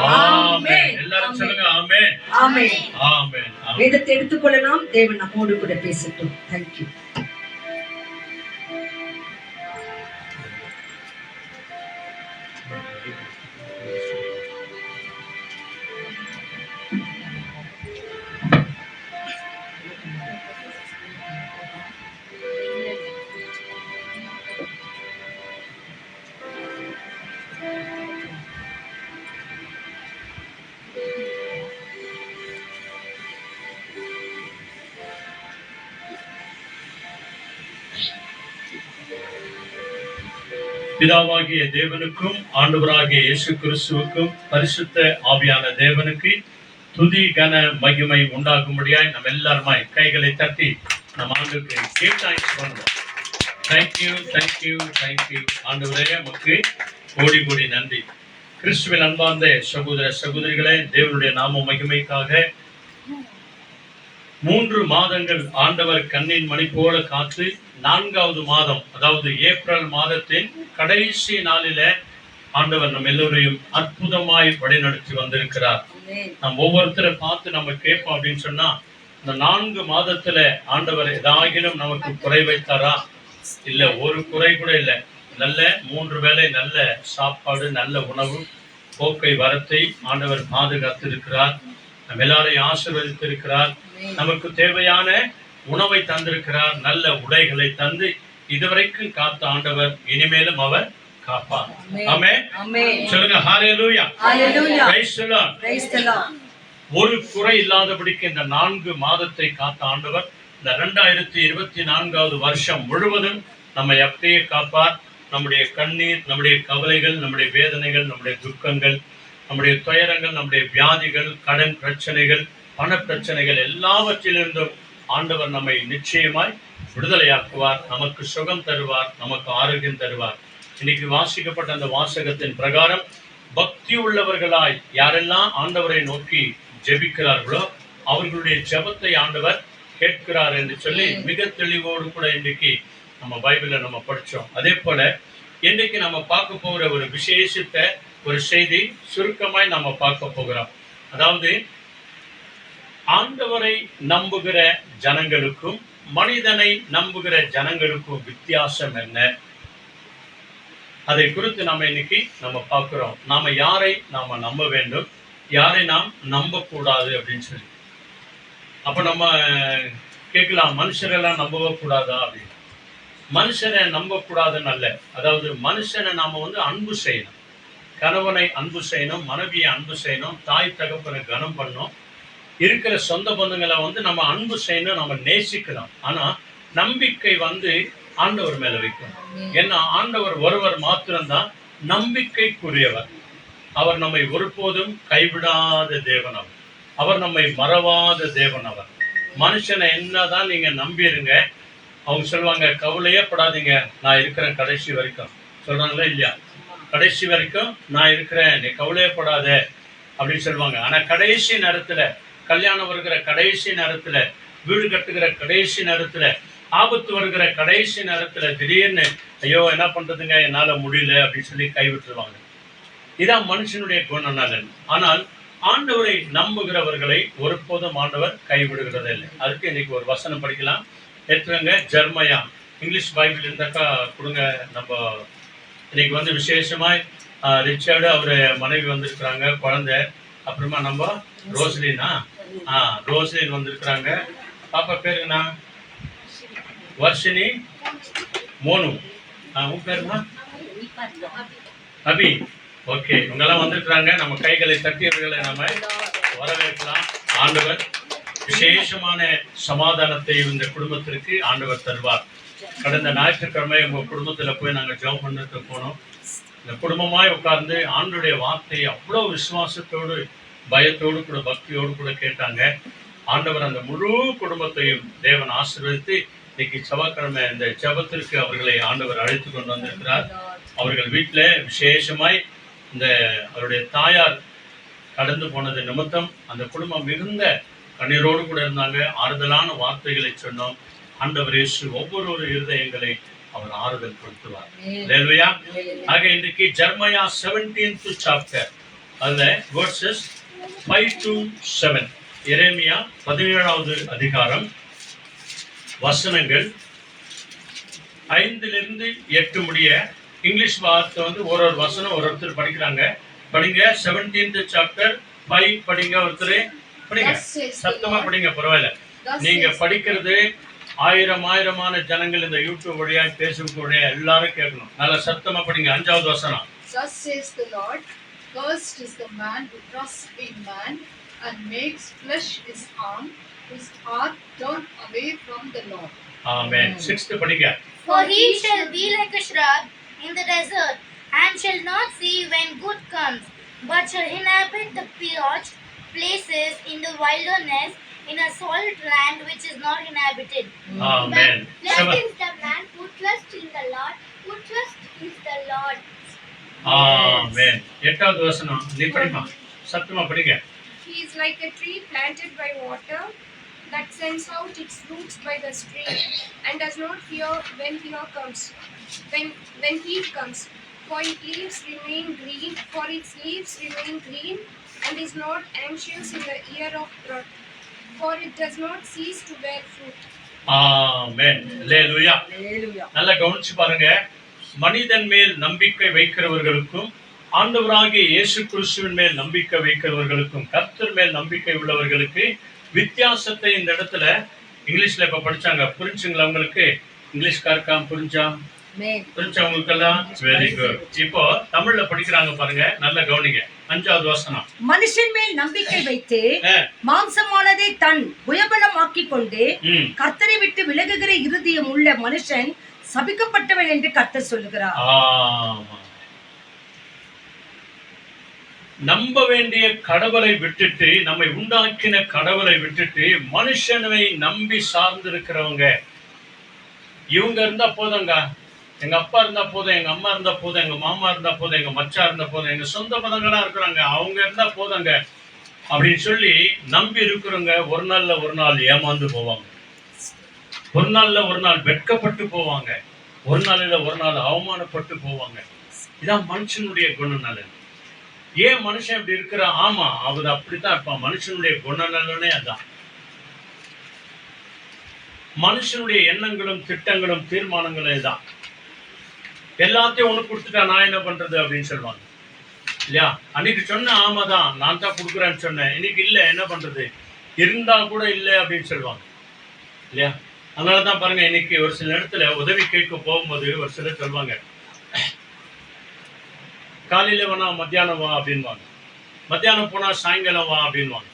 ஆமென். எல்லாரும் சொல்லுங்க ஆமென், ஆமென், ஆமென். வேதத்தை எடுத்துக்கொள்ளலாம். தேவன் நம்மோடு கூட பேசட்டும். Thank you. பிதாவாகிய தேவனுக்கும் ஆண்டவராகிய இயேசு கிறிஸ்துவுக்கும் பரிசுத்த ஆவியான தேவனுக்கு துதி கன மகிமை உண்டாகும்படியாய் நம்ம எல்லாருமாய் கைகளை தட்டி நம்ம ஆண்டுக்கு கேட்டாய்ஸ் பண்ணுவோம். தேங்க்யூ தேங்க்யூ தேங்க்யூ ஆண்டவரே, நமக்கு கோடி கோடி நன்றி. கிறிஸ்துவின் அன்பார்ந்த சகோதர சகோதரிகளே, தேவனுடைய நாம மகிமைக்காக 3 மாதங்கள் ஆண்டவர் கண்ணின் மணி போல காத்து 4வது மாதம், அதாவது ஏப்ரல் மாதத்தின் கடைசி நாளில ஆண்டவர் நம்ம எல்லோரையும் அற்புதமாய் வழிநடத்தி வந்திருக்கிறார். நம்ம ஒவ்வொருத்தரை பார்த்து நம்ம கேட்போம் அப்படின்னு சொன்னா, இந்த 4 மாதத்துல ஆண்டவர் ஏதாகிலும் நமக்கு குறை வைத்தாரா? இல்ல, ஒரு குறை கூட இல்லை. நல்ல 3 வேளை நல்ல சாப்பாடு, நல்ல உணவு, போக்கை வரத்தை ஆண்டவர் பாதுகாத்து இருக்கிறார். நம்ம எல்லாரையும் ஆசீர்வதித்திருக்கிறார். நமக்கு தேவையான உணவை தந்திருக்கிறார். நல்ல உடைகளை தந்து இதுவரைக்கும் காத்த ஆண்டவர் இனிமேலும் அவர் காப்பார். ஆமென். சொல்லுங்க ஹalleluya. Praise the Lord. ஒரு குறை இல்லாதபடிக்கு இந்த 4 மாதத்தை காத்த ஆண்டவர் இந்த 2024வது வருஷம் முழுவதும் நம்மை அப்படியே காப்பார். நம்முடைய கண்ணீர், நம்முடைய கவலைகள், நம்முடைய வேதனைகள், நம்முடைய துக்கங்கள், நம்முடைய துயரங்கள், நம்முடைய வியாதிகள், கடன் பிரச்சனைகள், பண பிரச்சனைகள் எல்லாவற்றிலிருந்தும் ஆண்டவர் நம்மை நிச்சயமாய் விடுதலையாக்குவார். நமக்கு சுகம் தருவார், நமக்கு ஆரோக்கியம் தருவார். இன்னைக்கு வாசிக்கப்பட்ட அந்த வாசகத்தின் பிரகாரம் பக்தி உள்ளவர்களாய் யாரெல்லாம் ஆண்டவரை நோக்கி ஜெபிக்கிறார்களோ அவர்களுடைய ஜெபத்தை ஆண்டவர் கேட்கிறார் என்று சொல்லி மிக தெளிவோடு கூட இன்றைக்கு நம்ம பைபிளை நம்ம படிச்சோம். அதே போல இன்றைக்கு நம்ம பார்க்க போகிற ஒரு விசேஷித்த ஒரு செய்தி சுருக்கமாய் நம்ம பார்க்க போகிறோம். அதாவது ஆண்டவரை நம்புகிற ஜனங்களுக்கும் மனிதனை நம்புகிற ஜனங்களுக்கும் வித்தியாசம் என்ன? அதை குறித்து நம்ம இன்னைக்கு நம்ம பார்க்கிறோம். நாம யாரை நாம நம்ப வேண்டும், யாரை நாம் நம்ப கூடாது அப்படின்னு சொல்லி. அப்ப நம்ம கேட்கலாம், மனுஷரெல்லாம் நம்பவே கூடாதா அப்படின்னு. மனுஷனை நம்ப கூடாதுன்னு அல்ல. அதாவது மனுஷனை நாம வந்து அன்பு செய்யணும். கணவனை அன்பு செய்யணும், மனைவியை அன்பு செய்யணும், தாய் தகப்பனை கனம் பண்ணணும், இருக்கிற சொந்த பந்தங்களை வந்து நம்ம அன்பு செய்யணும், நம்ம நேசிக்கணும். ஆனா நம்பிக்கை வந்து ஆண்டவர் மேல வைக்கணும். ஏன்னா ஆண்டவர் ஒருவர் மாத்திரம்தான் நம்பிக்கைக்குரியவர். அவர் நம்மை ஒருபோதும் கைவிடாத தேவன். அவர் நம்மை மறவாத தேவன். அவர் மனுஷனை என்னதான் நீங்க நம்பிருங்க, அவங்க சொல்லுவாங்க கவலையே படாதீங்க, நான் இருக்கிறேன் கடைசி வரைக்கும். சொல்றாங்களா இல்லையா? கடைசி வரைக்கும் நான் இருக்கிறேன், நீ கவலையே படாத அப்படின்னு சொல்லுவாங்க. ஆனா கடைசி நேரத்துல, கல்யாணம் வருகிற கடைசி நேரத்துல, வீடு கட்டுகிற கடைசி நேரத்துல, ஆபத்து வருகிற கடைசி நேரத்துல திடீர்னு ஐயோ என்ன பண்றதுங்க, என்னால முடியல அப்படின்னு சொல்லி கைவிட்டுருவாங்க. இதான் மனுஷனுடைய குணநலன். ஆனால் ஆண்டவரை நம்புகிறவர்களை ஒருபோதும் ஆண்டவர் கைவிடுகிறதே இல்லை. அதுக்கு இன்னைக்கு ஒரு வசனம் படிக்கலாம். எடுத்துங்க, ஜெர்மையா. இங்கிலீஷ் பைபிள் இருந்தாக்கா கொடுங்க. நம்ம இன்னைக்கு வந்து விசேஷமாய் ரிச்சர்டு அவரு மனைவி வந்திருக்கிறாங்க, குழந்தை. அப்புறமா நம்ம ரோஸ்லினா ரோஸ்லின் வந்திருக்கிறாங்க. பாப்பா பேருங்கண்ணா வர்ஷினி, மோனு. உன் பேருமா? அபி. ஓகே, இவங்கெல்லாம் வந்திருக்கிறாங்க. நம்ம கைகளை தட்டியவர்களை நம்ம வரவேற்கலாம். ஆண்டவர் விசேஷமான சமாதானத்தை இந்த குடும்பத்திற்கு ஆண்டவர் தருவார். கடந்த ஞாயிற்றுக்கிழமை உங்க குடும்பத்துல போய் நாங்க ஜெபம் பண்ணதுக்கு போனோம். இந்த குடும்பமாய் உட்கார்ந்து ஆண்டவருடைய வார்த்தையை அவ்வளவு விசுவாசத்தோடு, பயத்தோடு கூட, பக்தியோடு கூட கேட்டாங்க. ஆண்டவர் அந்த முழு குடும்பத்தையும் தேவன் ஆசீர்வதித்து இன்னைக்கு செவ்வாய்க்கிழமை இந்த ஜெபத்திற்கு அவர்களை ஆண்டவர் அழைத்து கொண்டு வந்திருக்கிறார். அவர்கள் வீட்டில் விசேஷமாய் இந்த அவருடைய தாயார் கடந்து போனது நிமித்தம் அந்த குடும்பம் மிகுந்த கண்ணீரோடு கூட இருந்தாங்க. ஆறுதலான வார்த்தைகளை சொன்னோம். ஆண்டவர் இயேசு ஒவ்வொரு இருதயங்களை அவர் ஆறுதல் கொடுத்துவார். ஹல்லேலூயா. ஆக இன்றைக்கு ஜெர்மையா 17th chapter அதுல verses 5 to 7, எரேமியா 17வது அதிகாரம் வசனங்கள் 5 to 8 முடிய. இங்கிலீஷ் வார்த்தை வந்து ஒரு வசனம் ஒருத்தர் படிக்கிறாங்க. படிங்க. 17th chapter 5 படிங்க. ஒருத்தர் படிங்க, சத்தமா படிங்க, பரவாயில்ல. நீங்க படிக்கிறது ஆயிரமான ஜனங்கள் இந்த யூடியூப் வழியா, பேஸ்புக் வழியா எல்லாரும் கேட்கணும். நல்ல சத்தமா படிங்க. 5வது வசனம். Thus says the Lord, cursed is the man who trusts in man and makes flesh his arm, his heart turned away from the Lord. Amen. 6th படிங்க. For he shall be like a shrub in the desert, and shall not see when good comes, but shall inhabit the parched places in the wilderness, in a solid land which is not inhabited. Amen. Blessed is the man who trusts in the Lord, who trusts in the Lord. Amen. 8வது வசனம். நீ படிமா, சத்தமா படிங்க. He is like a tree planted by water that sends out its roots by the stream and does not fear when fear comes, when heat comes. For its leaves remain green, and is not anxious in the year of drought, for it does not cease to bear fruit. Amen. Hallelujah. நல்லா கவனிச்சு பாருங்க. மனிதன் மேல் நம்பிக்கை வைக்கிறவர்களுக்கும், ஆண்டவராகிய இயேசு கிறிஸ்துவின் மேல் நம்பிக்கை வைக்கிறவர்களுக்கும், கர்த்தர் மேல் நம்பிக்கை உள்ளவர்களுக்கு வித்தியாசத்தை இந்த இடத்துல இங்கிலீஷ்ல இப்ப படிச்சாங்க. புரிஞ்சுங்களா உங்களுக்கு? இங்கிலீஷ்காரக்காம் புரிஞ்சவங்களுக்கெல்லாம் வெரி குட். இப்போ தமிழ்ல படிக்கிறாங்க பாருங்க, நல்ல கவனிங்க. 5வது வசனம். மனுஷன் மேல் நம்பிக்கை வைத்து மாம்சமானதை தன் புயபலமாக்கிக் கொண்டு கர்த்தரை விட்டு விலகுகிற இருதயம் உள்ள மனுஷன் சபிக்கப்பட்டவன் என்று கர்த்தர் சொல்லுகிறார். நம்ப வேண்டிய கடவுளை விட்டுட்டு, நம்மை உண்டாக்கின கடவுளை விட்டுட்டு மனுஷனை நம்பி சார்ந்து இருக்கிறவங்க, இவங்க இருந்தா போதுங்க, எங்க அப்பா இருந்தா போதும், எங்க அம்மா இருந்தா போதும், எங்க மாமா இருந்தா போதும், எங்க மச்சா இருந்தா போதும், எங்க சொந்த பதங்களா இருக்கிறாங்க, அவங்க இருந்தா போதுங்க அப்படின்னு சொல்லி நம்பி இருக்கிறவங்க ஒரு நாள் ஏமாந்து போவாங்க. ஒரு நாள் வெட்கப்பட்டு போவாங்க. ஒரு நாள் அவமானப்பட்டு போவாங்க. இதான் மனுஷனுடைய குணநலன். ஏன் மனுஷன் இப்படி இருக்கிறான்? ஆமா, அவர் அப்படித்தான் இருப்பான். மனுஷனுடைய குணநலனே அதான். மனுஷனுடைய எண்ணங்களும் திட்டங்களும் தீர்மானங்களும் தான். எல்லாத்தையும் ஒண்ணு கொடுத்துட்டா நான் என்ன பண்றது அப்படின்னு சொல்லுவாங்க இல்லையா? அன்னைக்கு சொன்ன ஆமாதான், நான் தான் கொடுக்குறேன்னு சொன்னேன், இன்னைக்கு இல்ல, என்ன பண்றது, இருந்தா கூட இல்லை அப்படின்னு சொல்லுவாங்க இல்லையா? அதனாலதான் பாருங்க, இன்னைக்கு ஒரு சில இடத்துல உதவி கேட்க போகும்போது ஒரு சிலர் சொல்லுவாங்க, காலையில வேணா மத்தியானம் வா அப்படின்வாங்க, மத்தியானம் போனா சாயங்காலம் வா அப்படின்வாங்க,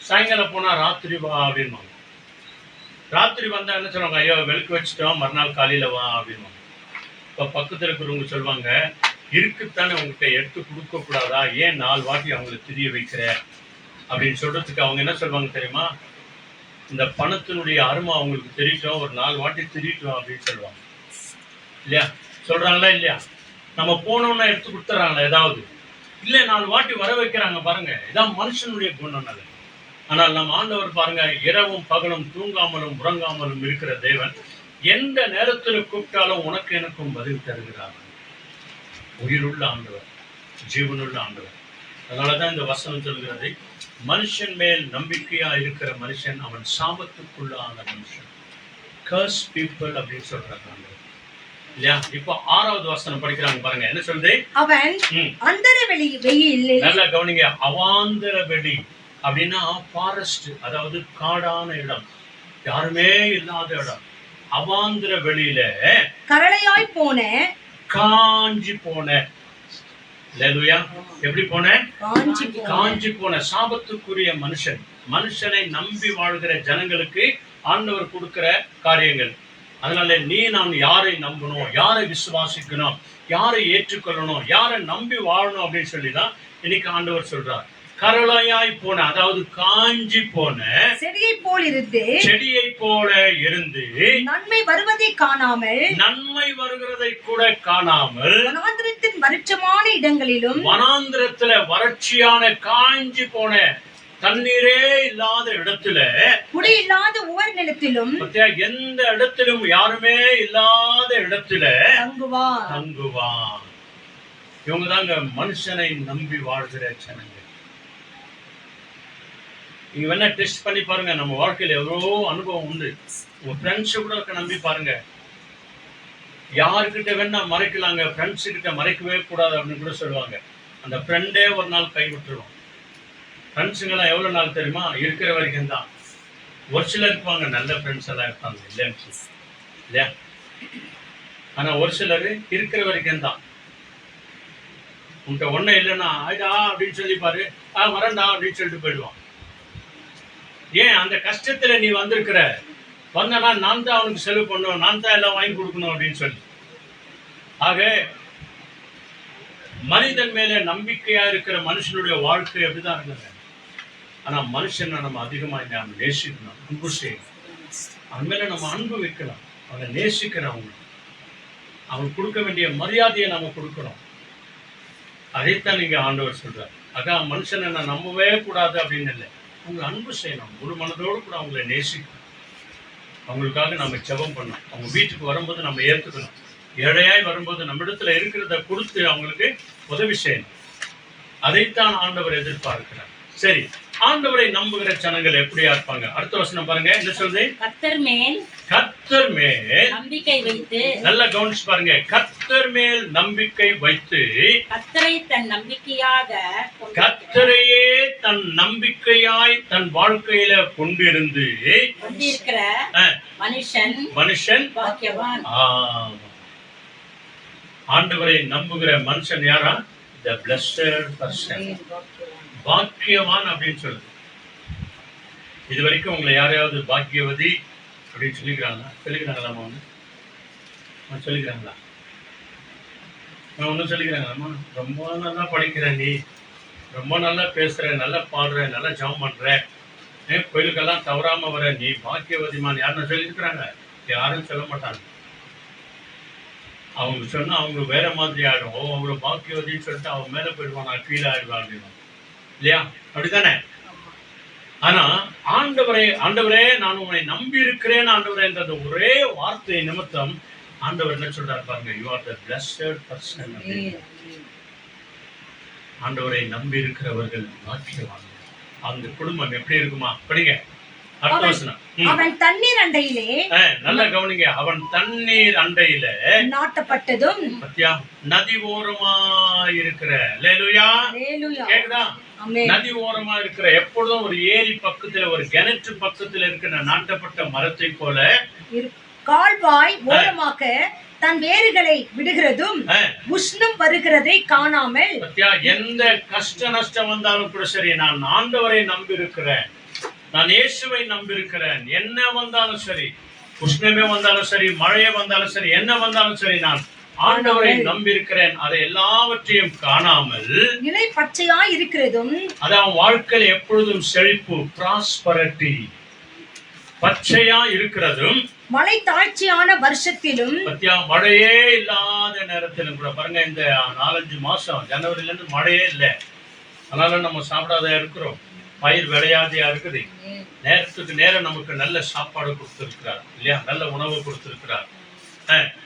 சாயங்காலம் போனா ராத்திரி வா அப்படின்வாங்க. ராத்திரி வந்தா என்ன சொல்லுவாங்க, ஐயோ விளக்கு வச்சுட்டோம், மறுநாள் காலையில வா அப்படின்வாங்க. இப்ப பக்கத்துல இருக்கிறவங்க சொல்லுவாங்க, இருக்குத்தானே உங்ககிட்ட எடுத்து கொடுக்க கூடாதா, ஏன் 4 வாட்டி அவங்களை திரிய வைக்கிற அப்படின்னு சொல்றதுக்கு அவங்க என்ன சொல்லுவாங்க தெரியுமா, இந்த பணத்தினுடைய அருமை அவங்களுக்கு தெரியட்டும், ஒரு 4 வாட்டி திரியட்டும் அப்படின்னு சொல்லுவாங்க. இல்லையா? சொல்றாங்களா இல்லையா? நம்ம போனோம்னா எடுத்து கொடுத்துறாங்களா ஏதாவது? இல்ல, 4 வாட்டி வர வைக்கிறாங்க பாருங்க. இதான் மனுஷனுடைய குணம். அது ஆனால் நம்ம ஆண்டவர் பாருங்க, இரவும் பகலும் தூங்காமலும் உறங்காமலும் இருக்கிற தேவன் எந்த நேரத்தில் கூப்பிட்டாலும் உனக்கு எனக்கும் பதில் தருகிறார். உயிருள்ள ஆண்டவர், ஜீவனுள்ள ஆண்டவர். அதனாலதான் இந்த வசனம் சொல்கிறது, மனுஷன் மேல் நம்பிக்கையா இருக்கிற மனுஷன் அவன் சாபத்துக்குள்ளான மனுஷன். கர்ஸ் பீப்புள் அப்படின்னு சொல்றாங்க ஆண்டவர். இல்லையா? இப்போ 6வது வசனம் படிக்கிறாங்க பாருங்க, என்ன சொல்றது? அவன் அந்தர வெளியில், நல்லா கவனிங்க, அவாந்தர வெளி அப்படின்னா ஃபாரஸ்ட், அதாவது காடான இடம், யாருமே இல்லாத இடம். அவாந்தர வெளியில கரளையாய் போன, காஞ்சி போன, எப்படி போன? காஞ்சி போன சாபத்துக்குரிய மனுஷன். மனுஷனை நம்பி வாழ்கிற ஜனங்களுக்கு ஆண்டவர் கொடுக்கிற காரியங்கள். அதனால நான் யாரை நம்பணும், யாரை விசுவாசிக்கணும், யாரை ஏற்றுக்கொள்ளணும், யாரை நம்பி வாழணும் அப்படின்னு சொல்லிதான் இன்னைக்கு ஆண்டவர் சொல்றார். கரளையாய் போன, அதாவது காஞ்சி போன செடியை போல் இருந்து, செடியை போல இருந்து நன்மை வருவதை காணாமல், நன்மை வருகிறதை கூட காணாமல், வனாந்திரத்தின் வறட்சமான இடங்களிலும், வனாந்திரத்துல வறட்சியான காஞ்சி போன தண்ணீரே இல்லாத இடத்துல, குடி இல்லாத உவர் நிலத்திலும், எந்த இடத்திலும் யாருமே இல்லாத இடத்துல தங்குவான். இவங்கதாங்க மனுஷனை நம்பி வாழ்கிற ஜனங்கள். நீங்க வேணா டெஸ்ட் பண்ணி பாருங்க, நம்ம வாழ்க்கையில எவ்வளோ அனுபவம் உண்டு. உங்க ஃப்ரெண்ட்ஸ் கூட நம்பி பாருங்க. யாருக்கிட்ட வேணா மறைக்கலாங்க, ஃப்ரெண்ட்ஸ் கிட்ட மறைக்கவே கூடாது அப்படின்னு கூட சொல்லுவாங்க. அந்த ஃப்ரெண்டே ஒரு நாள் கை விட்டுருவோம். ஃப்ரெண்ட்ஸுங்கெல்லாம் எவ்வளோ நாள் தெரியுமா? இருக்கிற வரைக்கும் தான். ஒரு சிலர் இருப்பாங்க, நல்ல ஃப்ரெண்ட்ஸ் எல்லாம் இருப்பாங்க, இல்லைன்னு இல்லையா? ஆனால் ஒரு சிலர் இருக்கிற வரைக்கும் தான். உன்கிட்ட ஒன்றும் இல்லைன்னா ஆயிடா அப்படின்னு சொல்லிப்பாரு, வரண்டா அப்படின்னு சொல்லிட்டு போயிடுவான். ஏன்? அந்த கஷ்டத்துல நீ வந்திருக்கிற, வந்தனா நான் தான் அவனுக்கு செலவு பண்ணணும், நான் தான் எல்லாம் வாங்கி கொடுக்கணும் அப்படின்னு சொல்லி. ஆக மனிதன் மேல நம்பிக்கையா இருக்கிற மனுஷனுடைய வாழ்க்கை அப்படிதான் இருக்குங்க. ஆனா மனுஷனை நம்ம அதிகமா நம்ம நேசிக்கணும், அன்பு செய்யணும், அவன் மேல நம்ம அன்பு வைக்கணும், அவனை நேசிக்கணும், அவன் கொடுக்க வேண்டிய மரியாதையை நம்ம கொடுக்கணும். அதைத்தான் நீங்க ஆண்டவர் சொல்றார். அதான் மனுஷனை நான் நம்பவே கூடாது அப்படின்னு இல்லை, அவங்களை அன்பு செய்யணும், முழு மனதோடு கூட அவங்களை நேசிக்கணும், அவங்களுக்காக நம்ம ஜெபம் பண்ணணும், அவங்க வீட்டுக்கு வரும்போது நம்ம ஏற்றுக்கணும், ஏழையாய் வரும்போது நம்ம இடத்துல இருக்கிறத கொடுத்து அவங்களுக்கு உதவி செய்யணும். அதைத்தான் ஆண்டவர் எதிர்பார்க்கிறார். சரி, ஆண்டவரை நம்புகிற ஜனங்கள் எப்படியா இருப்பாங்க? அடுத்த வசனம் பாருங்க, என்ன சொல்றது? கர்த்தர் மேல் நம்பிக்கை வைத்து, நல்லா கவனிச்சு பாருங்க, கர்த்தர் மேல் நம்பிக்கை வைத்து, கர்த்தரையே தன் நம்பிக்கையாய் தன் வாழ்க்கையில கொண்டிருந்து கொண்டிருக்கிற மனுஷன் பாக்கியவான். ஆண்டவரை நம்புகிற மனுஷன் யாரா? The blessed person, பாக்கியவான் அப்படின்னு சொல்லுது. இது வரைக்கும் உங்களை யாரையாவது பாக்கியவதி அப்படின்னு சொல்லிக்கிறாங்களா? சொல்லிக்கிறாங்களா? ஒன்றும் சொல்லிக்கிறாங்களாம்மா? ரொம்ப நல்லா படிக்கிற, நீ ரொம்ப நல்லா பேசுற, நல்லா பாடுற, நல்லா ஜாம் பண்ற, கோயிலுக்கெல்லாம் தவறாம வர, நீ பாக்கியவதிமான் யாருன்னு சொல்லியிருக்கிறாங்க? யாரும் சொல்ல மாட்டாங்க. அவங்க சொன்னா அவங்க வேற மாதிரி ஆயிடும். அவங்கள பாக்கியவதின்னு சொல்லிட்டு அவங்க மேல போயிடுவான், நான் கீழே ஆயிடுவான் அப்படின்னு, இல்லையா? அப்படித்தானே? ஆனா ஆண்டவரே நான் உன்னை நம்பி இருக்கிறேன் ஆண்டவரேன்றது ஒரே வார்த்தை நிமித்தம் ஆண்டவர் என்ன சொல்றாரு பாருங்க, you are the blessed person. ஆண்டவரை நம்பி இருக்கிறவர்கள் பாக்கியவான்கள். அந்த குடும்பம் எப்படி இருக்குமா? படிங்க. அடுத்த வசனம். அவன் தண்ணீர் அண்டையிலே நல்லா கவனிங்க. அவன் தண்ணீர் அண்டையில நாட்டப்பட்டதும் பத்தியா நதி ஓரமா இருக்கிற, அல்லேலூயா, கேக்குதா, நதி ஓரமா இருக்கிற, எப்பொழுதும் ஒரு ஏரி பக்கத்துல ஒரு கிணற்று பக்கத்துல இருக்கிற நாட்டப்பட்ட மரத்தை போல கால்வாய் ஓரமாக தன் வேர்களை விடுகிறதும் உஷ்ணம் வருகிறதை காணாமல். எந்த கஷ்ட நஷ்டம் வந்தாலும் கூட சரி, நான் ஆண்டவரை நம்பி இருக்கிறேன், நான் இயேசுவை நம்பி இருக்கிறேன், என்ன வந்தாலும் சரி, உஷ்ணமே வந்தாலும் சரி, மழையே வந்தாலும் சரி, என்ன வந்தாலும் சரி, நான் ஆண்டவரை நம்பி இருக்கிறேன், அதை எல்லாவற்றையும் காணாமல் நிலை பச்சையா இருக்கிறதும், அதான் வாழ்க்கையில் எப்பொழுதும் செழிப்பு, பிராஸ்பரிட்டி, பச்சையா இருக்கிறதும், மழை தாழ்ச்சியான வருஷத்திலும், பத்தியா மழையே இல்லாத நேரத்திலும் கூட பாருங்க, இந்த 4-5 மாசம் ஜனவரில இருந்து மழையே இல்லை, அதனால நம்ம சாப்பிடாத இருக்கிறோம், பயிர் விளையாதியா இருக்குது, நேரத்துக்கு நேரம் நமக்கு நல்ல சாப்பாடு கொடுத்திருக்கிறார் இல்லையா, நல்ல உணவு கொடுத்திருக்கிறார்,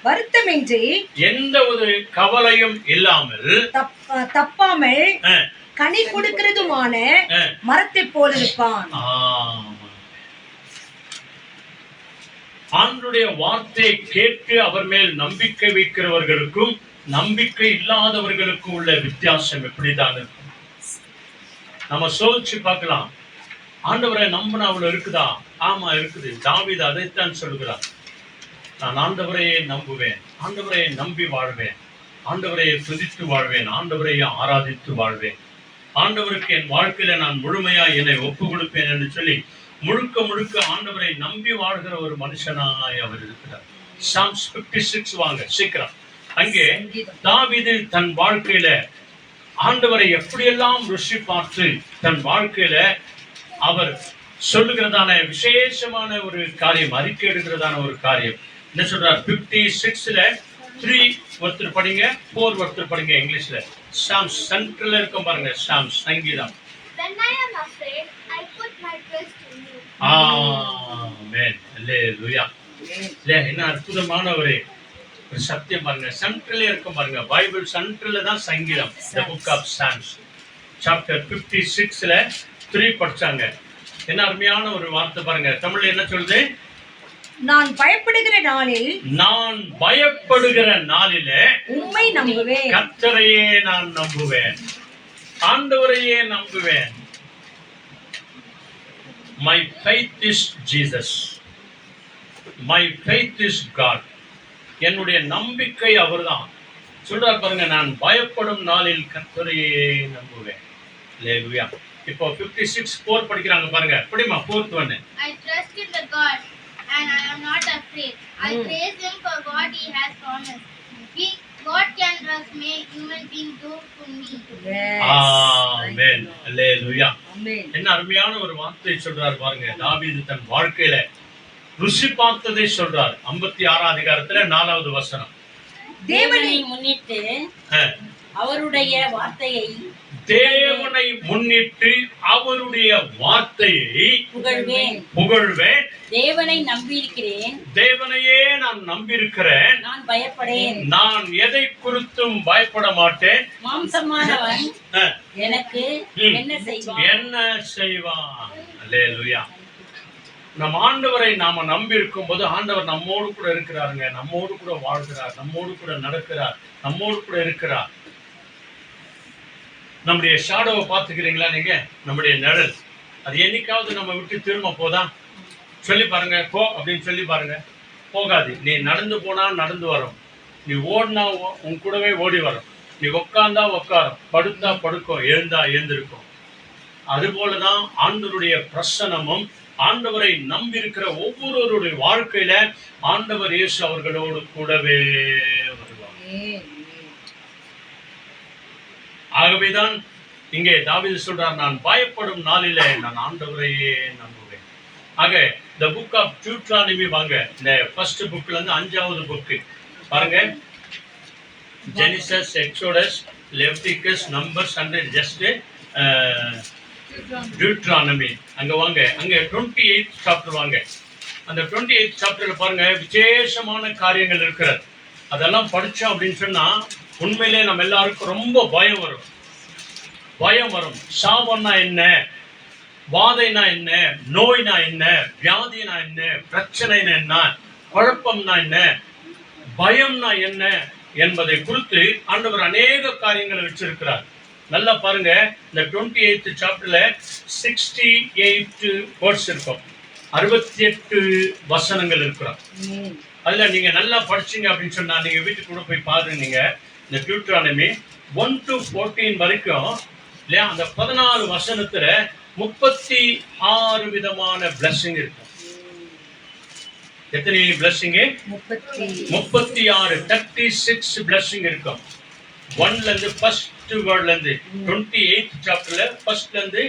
வருத்தமின்றி எந்த ஒரு கவலையும் இல்லாமல் தப்பாமல் கனி கொடுக்கிறதுமான மரத்தை போல இருப்பான். ஆண்டவருடைய வார்த்தையை கேட்டு அவர் மேல் நம்பிக்கை வைக்கிறவர்களுக்கும் நம்பிக்கை இல்லாதவர்களுக்கும் உள்ள வித்தியாசம் எப்படிதான் இருக்கும் நம்ம சோதிச்சு பார்க்கலாம். ஆண்டவரை நம்பின அவ்வளவு இருக்குதா? ஆமா இருக்குது. தாவீது அதைத்தான் சொல்கிறார், நான் ஆண்டவரையே நம்புவேன், ஆண்டவரையை நம்பி வாழ்வேன், ஆண்டவரையை துதித்து வாழ்வேன், ஆண்டவரையை ஆராதித்து வாழ்வேன், ஆண்டவருக்கு என் வாழ்க்கையில நான் முழுமையா என்னை ஒப்பு கொடுப்பேன் என்று சொல்லி முழுக்க முழுக்க ஆண்டவரை நம்பி வாழ்கிற ஒரு மனுஷனாய் அவர் இருக்கிறார். Psalms 56 வாங்க சீக்கிரம். அங்கே தாவீது தன் வாழ்க்கையில ஆண்டவரை எப்படியெல்லாம் ருசி பார்த்து தன் வாழ்க்கையில அவர் சொல்லுகிறதான விசேஷமான ஒரு காரியம், அறிக்கை எடுக்கிறதான ஒரு காரியம் என்ன சொல்றார்? 56ல 3 ஒருத்தர் படிங்க, 4 ஒருத்தர் படிங்க இங்கிலீஷ்ல. Psalms சென்ட்ரல்ல இருக்கும் பாருங்க, Psalms சங்கீதம். When I am afraid, I put my trust in you. ஆமென், அல்லேலூயா. என்ன அற்புதமான ஒரு சத்தியம் பாருங்க, சென்ட்ரல்ல இருக்கும் பாருங்க, பைபிள் சென்ட்ரல்ல தான் சங்கீதம். The book of Psalms chapter 56ல 3 படிச்சாங்க. என்ன அருமையான ஒரு வார்த்தை பாருங்க, தமிழ்ல என்ன சொல்லுது? நான் பயப்படுகிற நாளில், நான் பயப்படுகிற நாளிலே உம்மை நம்புவேன், கர்த்தரையே நான் நம்புவேன், ஆண்டவரையே நம்புவேன். My faith is Jesus. My faith is God. என்னுடைய நம்பிக்கை அவர்தான். சொல்றார் பாருங்க, நான் பயப்படும் நாளில் கர்த்தரையே நம்புவேன். அல்லேலூயா. இப்போ 56:4 படிக்கிறாங்க பாருங்க. படிமா 4th one. I trust in the God and I am not afraid. I praise him for what he has promised. God can trust me, human being do to me. ஆமென், அல்லேலூயா. ஆமென். என்ன அருமையான ஒரு வார்த்தை சொல்றார் பாருங்க. தாவீது தன் வாழ்க்கையில ருசி பார்த்ததை சொல்றார். 56ஆம் அதிகாரத்துல 4வது வசனம். தேவனை முன்னிட்டு அவருடைய வார்த்தையை, தேவனை முன்னிட்டு அவருடைய வார்த்தையை புகழ்வேன். தேவனை நம்பியிருக்கிறேன், தேவனையே நான் நம்பியிருக்கிறேன், நான் பயப்படேன், நான் எதை குறித்தும் பயப்பட மாட்டேன். மாம்சமானவன் எனக்கு என்ன செய்வான்? அல்லேலூயா. நம் ஆண்டவரை நாம நம்பி இருக்கும் போது ஆண்டவர் நம்மோடு கூட இருக்கிறாருங்க, நம்மோடு கூட வாழ்கிறார், நம்மோடு கூட நடக்கிறார், நம்மோடு கூட இருக்கிறார். நம்முடைய ஷாடோவை பார்த்துக்கிறீங்களா நீங்க? நம்முடைய நிழல் அது என்னைக்காவது நம்ம விட்டு திரும்ப போதா? சொல்லி பாருங்க, போ அப்படின்னு சொல்லி பாருங்க, போகாது. நீ நடந்து போனா நடந்து வரும், நீ ஓடினா உன் கூடவே ஓடி வரும், நீ உட்கார்ந்தா உட்காரும், படுத்தா படுக்கும், எழுந்தா எழுந்திருக்கும். அதுபோலதான் ஆண்டவருடைய பிரசனமும் ஆண்டவரை நம்பி இருக்கிற ஒவ்வொருவருடைய வாழ்க்கையில ஆண்டவர் இயேசு அவர்களோடு கூடவே வருவார். ஆகவேதான் இங்கே தாவீது சொல்றார், நான் பயப்படும் நாளிலே நான் ஆண்டவரையே நம்புவேன். ஆக the book of Deuteronomy வாங்க, இந்த ஃபர்ஸ்ட் புக்ல இருந்து 5வது புக் பாருங்க. Genesis, exodus, Leviticus, numbers and just Deuteronomy. அங்க வாங்க, அங்க 28th சாப்டர் வாங்க. அந்த 28th சாப்டர்ல பாருங்க விசேஷமான காரியங்கள் இருக்கிறது. அதெல்லாம் படிச்சோம் அப்படின்னு சொன்னா உண்மையிலே நம்ம எல்லாருக்கும் ரொம்ப பயம் வரும். சாபம்னா என்ன? வாதைனா என்ன, நோய்னா என்ன, வியாதினா என்ன, பிரச்சனைனா என்ன, குழப்பம்னா என்ன, பயம்னா என்ன என்பதை குறித்து ஆண்டவர் அநேக காரியங்களை வச்சிருக்கிறார். நல்லா பாருங்க, இந்த 28th சாப்டர்ல 68 வேர்ட்ஸ் இருக்கும், 68 வசனங்கள் இருக்கிறோம். அதுல நீங்க நல்லா படிச்சீங்க அப்படின்னு சொன்னா நீங்க வீட்டுக்கு கூட போய் பாருங்க. நீங்க இந்த டியூட்ரானமி 1 to 14 வரைக்கும் இல்லையா, அந்த 14 வசனத்துல 36 விதமான பிளஸிங் இருக்கும். எத்தனை பிளஸிங்? 36, 36 பிளஸிங் இருக்கும். 1ல இருந்து ஃபர்ஸ்ட் வேர்ட்ல இருந்து 28th சாப்டர்ல ஃபர்ஸ்ட்ல இருந்து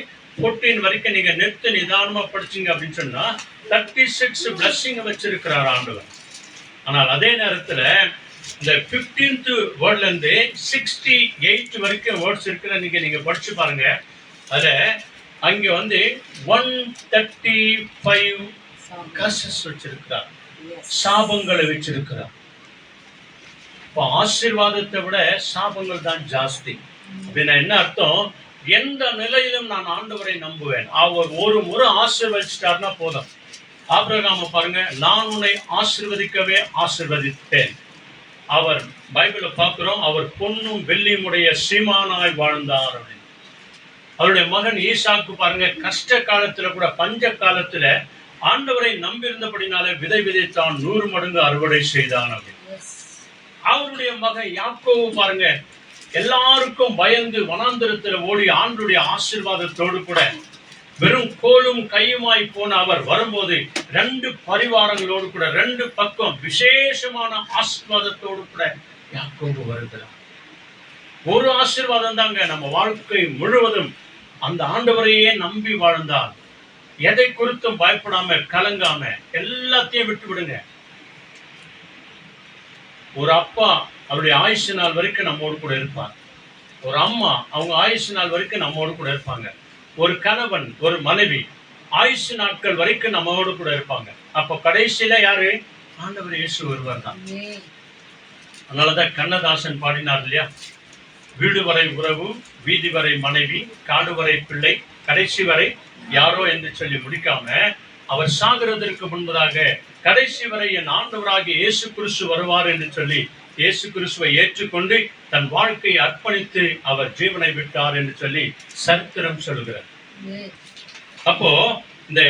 14 வரைக்கும் நீங்க நிதானமா படிச்சீங்க அப்படின்னு சொன்னா 36 பிளஸிங் வச்சிருக்கிறார் ஆண்டவர். ஆனால் அதே நேரத்துல இந்த 15th வேர்ட்ல இருந்து 68 வரைக்கும் வேர்ட்ஸ் இருக்கிற நீங்க படிச்சு பாருங்க. அதுல அங்க 135 கர்சஸ் வச்சிருக்கிறார், சாபங்களை வச்சிருக்கிறார். இப்போ ஆசீர்வாதத்தை விட சாபங்கள் தான் ஜாஸ்தி. அப்படின்னா என்ன அர்த்தம்? எந்த நிலையிலும் நான் ஆண்டவரை நம்புவேன். அவர் ஒரு முறை ஆசீர்வதிச்சிட்டார்னா போதும். ஆபிரகாம பாருங்க, நான் உன்னை ஆசீர்வதிக்கவே ஆசீர்வதித்தேன். அவர் பைபிளை பார்க்கிறோம், அவர் பொன்னும் வெள்ளியுடைய சீமானாய் வாழ்ந்தார். அவருடைய மகன் ஈசாக்கு பாருங்க, கஷ்ட காலத்துல கூட, பஞ்ச காலத்துல ஆண்டவரை நம்பியிருந்தபடினாலே விதை விதைத்தான், 100 மடங்கு அறுவடை செய்தான். அவருடைய மகன் யாக்கோபு பாருங்க, எல்லாருக்கும் பயந்து வனாந்தரத்துல ஓடி ஆண்டுடைய ஆசீர்வாதத்தோடு கூட வெறும் கோலும் கையுமாய் போன அவர் வரும்போது 2 பரிவாரங்களோடு கூட 2 பக்கம் விசேஷமான ஆசீர்வாதத்தோடு கூட யாக்கோபு வருகிறார். ஒரு ஆசீர்வாதம் தாங்க. நம்ம வாழ்க்கை முழுவதும் அந்த ஆண்டவரையே நம்பி வாழ்ந்தால் எதை குறித்தும் பயப்படாம கலங்காம எல்லாத்தையும் விட்டு விடுங்க. ஒரு அப்பா அவருடைய ஆயுசு நாள் வரைக்கும் நம்மோடு கூட இருப்பார். ஒரு அம்மா அவங்க ஆயுசு நாள் வரைக்கும் நம்மோடு கூட இருப்பாங்க. ஒரு கணவன், ஒரு மனைவி ஆயுசு நாட்கள் வரைக்கும் நம்மோடு கூட இருப்பாங்க. அப்போ கடைசியில யாரு? ஆண்டவர் இயேசு ஒருவர் தான். அதனாலதான் கண்ணதாசன் பாடினார் இல்லையா, வீடு வரை உறவு, வீதி வரை மனைவி, காடு வரை பிள்ளை, கடைசி வரை யாரோ என்று சொல்லி முடிக்காம அவர் சாகிறதற்கு முன்பதாக கடைசி வரை என் ஆண்டவராகிய இயேசு கிறிஸ்து வருவார் என்று சொல்லி இயேசு கிறிஸ்துவை ஏற்றுக்கொண்டு தன் வாழ்க்கையை அர்ப்பணித்து அவர் ஜீவனை விட்டார் என்று சொல்லி சரித்திரம் சொல்கிறார். அப்போ இந்த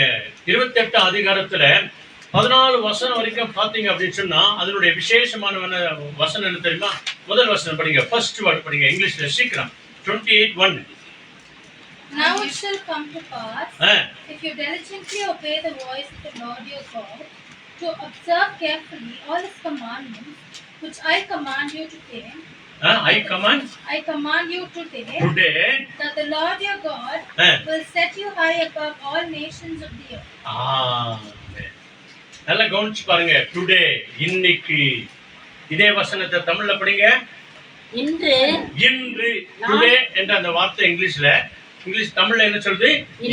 28 அதிகாரத்துல 14 வசனம் வரைக்கும் பாத்தீங்க அப்படின்னு சொன்னா அதனுடைய விசேஷமான வசனம் என்ன தெரியுமா? முதல் வசனம் படிங்க, ஃபர்ஸ்ட் வேர்ட் படிங்க இங்கிலீஷ்ல சீக்கிரம். 28:1. Now it shall come to pass, if you diligently obey the voice of the Lord your God, to observe carefully all His commandments, which I command you today. I command you today, that the Lord your God will set you high above all nations of the earth. நல்லா கவனிச்சு பாருங்க. Today, இன்னைக்கு. இதே வசனத்தை தமிழ்ல படிங்க. இன்று. Today என்ற அந்த வார்த்தை இங்கிலீஷ் தமிழ்ல என்ன சொல்றது?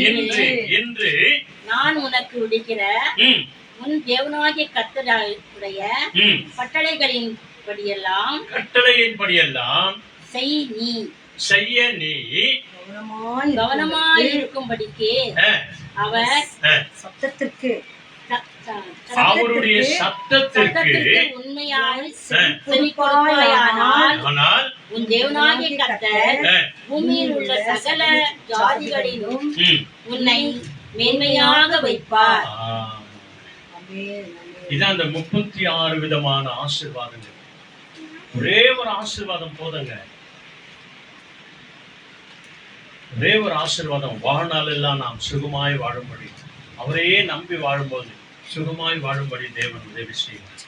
இன்று. இன்று நான் உனக்கு விடுகிற உன் தேவனாகிய கர்த்தருடைய கட்டளைகளின்படியெல்லாம் செய்ய நீ கவனமாய் இருக்கும்படிக்கு அவர் அவருடைய சத்தத்திற்கு உண்மையாய் செவிகொடுப்பாயானால் உன் தேவனாகிய கர்த்தர் பூமியில் உள்ள சகல ஜாதிகளிலும் உன்னை மேன்மையாக வைப்பார். இதான் அந்த 36 விதமான ஆசீர்வாதங்கள். ஒரே ஒரு ஆசீர்வாதம் போதுங்க. ஒரே ஒரு ஆசீர்வாதம் வாழ்நாள் எல்லாம் நாம் சுகமாய் வாழும்படி, அவரையே நம்பி வாழும்போது சுகமாய் வாழும்படி தேவன் உதவி செய்வார்.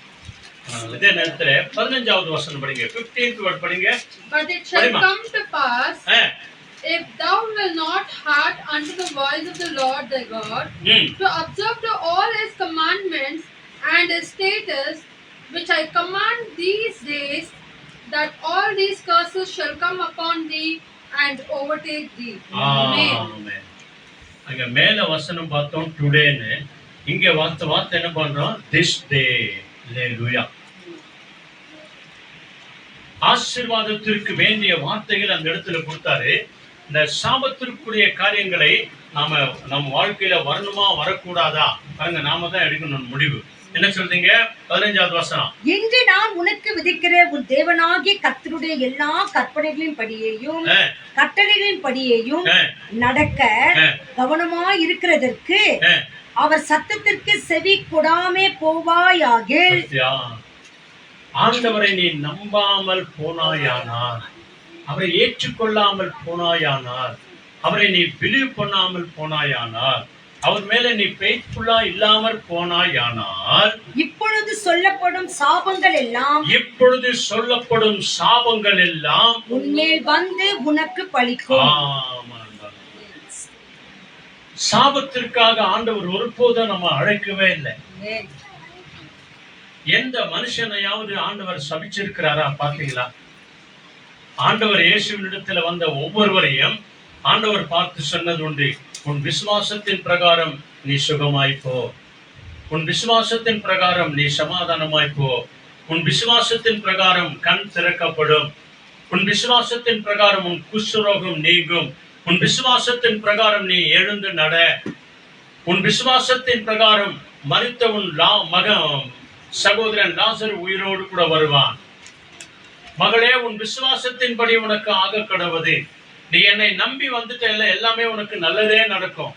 இதே நேரத்துல 15வது வசனம் படிங்க, 15th word படிங்க. But it shall come to pass, if thou wilt not hearken unto the voice of the Lord thy God, to observe to all his commandments and his statutes, which I command these days, that all these curses shall come upon thee and overtake thee. Amen. அங்க மேல வசனம் பார்த்தோம் டுடேன்னு, இங்க வார்த்தை என்ன பண்றோம்? this day. அல்லேலூயா. ஆசீர்வாதத்திற்கு வேண்டிய வார்த்தைகள் அந்த இடத்துல கொடுத்தாரு. இந்த சாபத்திற்குரிய காரியங்களை நாம நம்ம வாழ்க்கையில வரணுமா வரக்கூடாதா பாருங்க, நாம தான் எடுக்கணும் முடிவு. என்ன சொல்றீங்க? 15வது வசனம். இன்று நான் உனக்கு விதிக்கிற உன் தேவனாகிய கர்த்தருடைய எல்லா கற்பனைகளின் படியையும் கட்டளைகளின் படியையும் நடக்க கவனமா இருக்கிறதற்கு அவர் சத்தத்திற்கு செவி கொடாமே போவாயாக. ஆண்டவரை நீ நம்பாமல் போனாயானால், அவரை ஏற்றுக்கொள்ளாமல் போனாயானால், அவரை நீ பிலீவ் பண்ணாமல் போனாயானால், அவர் மேல நீ ஃபெய்த்ஃபுல்லா இல்லாமல் போனாயானால், இப்பொழுது சொல்லப்படும் சாபங்கள் எல்லாம் உன்மேல் வந்து உனக்கு பலிக்கும். சாபத்திற்காக ஆண்டவர் ஒருபோதும் நம்ம அழைக்கவே இல்லை. எந்த மனுஷனையாவது ஆண்டவர் சபிச்சிருக்கிறாரா பாத்தீங்களா? ஆண்டவர் இயேசுவினிடத்துல வந்த ஒவ்வொருவரையும் ஆண்டவர் பார்த்து சொன்னது உண்டு, உன் விசுவாசத்தின் பிரகாரம் நீ சுகமாய்ப்போ, உன் விசுவாசத்தின் பிரகாரம் நீ சமாதானமாய்ப்போ, உன் விசுவாசத்தின் பிரகாரம் கண் திறக்கப்படும், உன் விசுவாசத்தின் பிரகாரம் உன் குஷ்டரோகம் நீங்கும், உன் விசுவாசத்தின் பிரகாரம் நீ எழுந்து நட, உன் விசுவாசத்தின் பிரகாரம் மரித்த உன் சகோதரன் லாசர் உயிரோடு கூட வருவான். மகளே, உன் விசுவாசத்தின்படி உனக்கு ஆக கடவுது. நீ என்னை நம்பி வந்துட்ட, எல்லாமே உனக்கு நல்லதே நடக்கும்.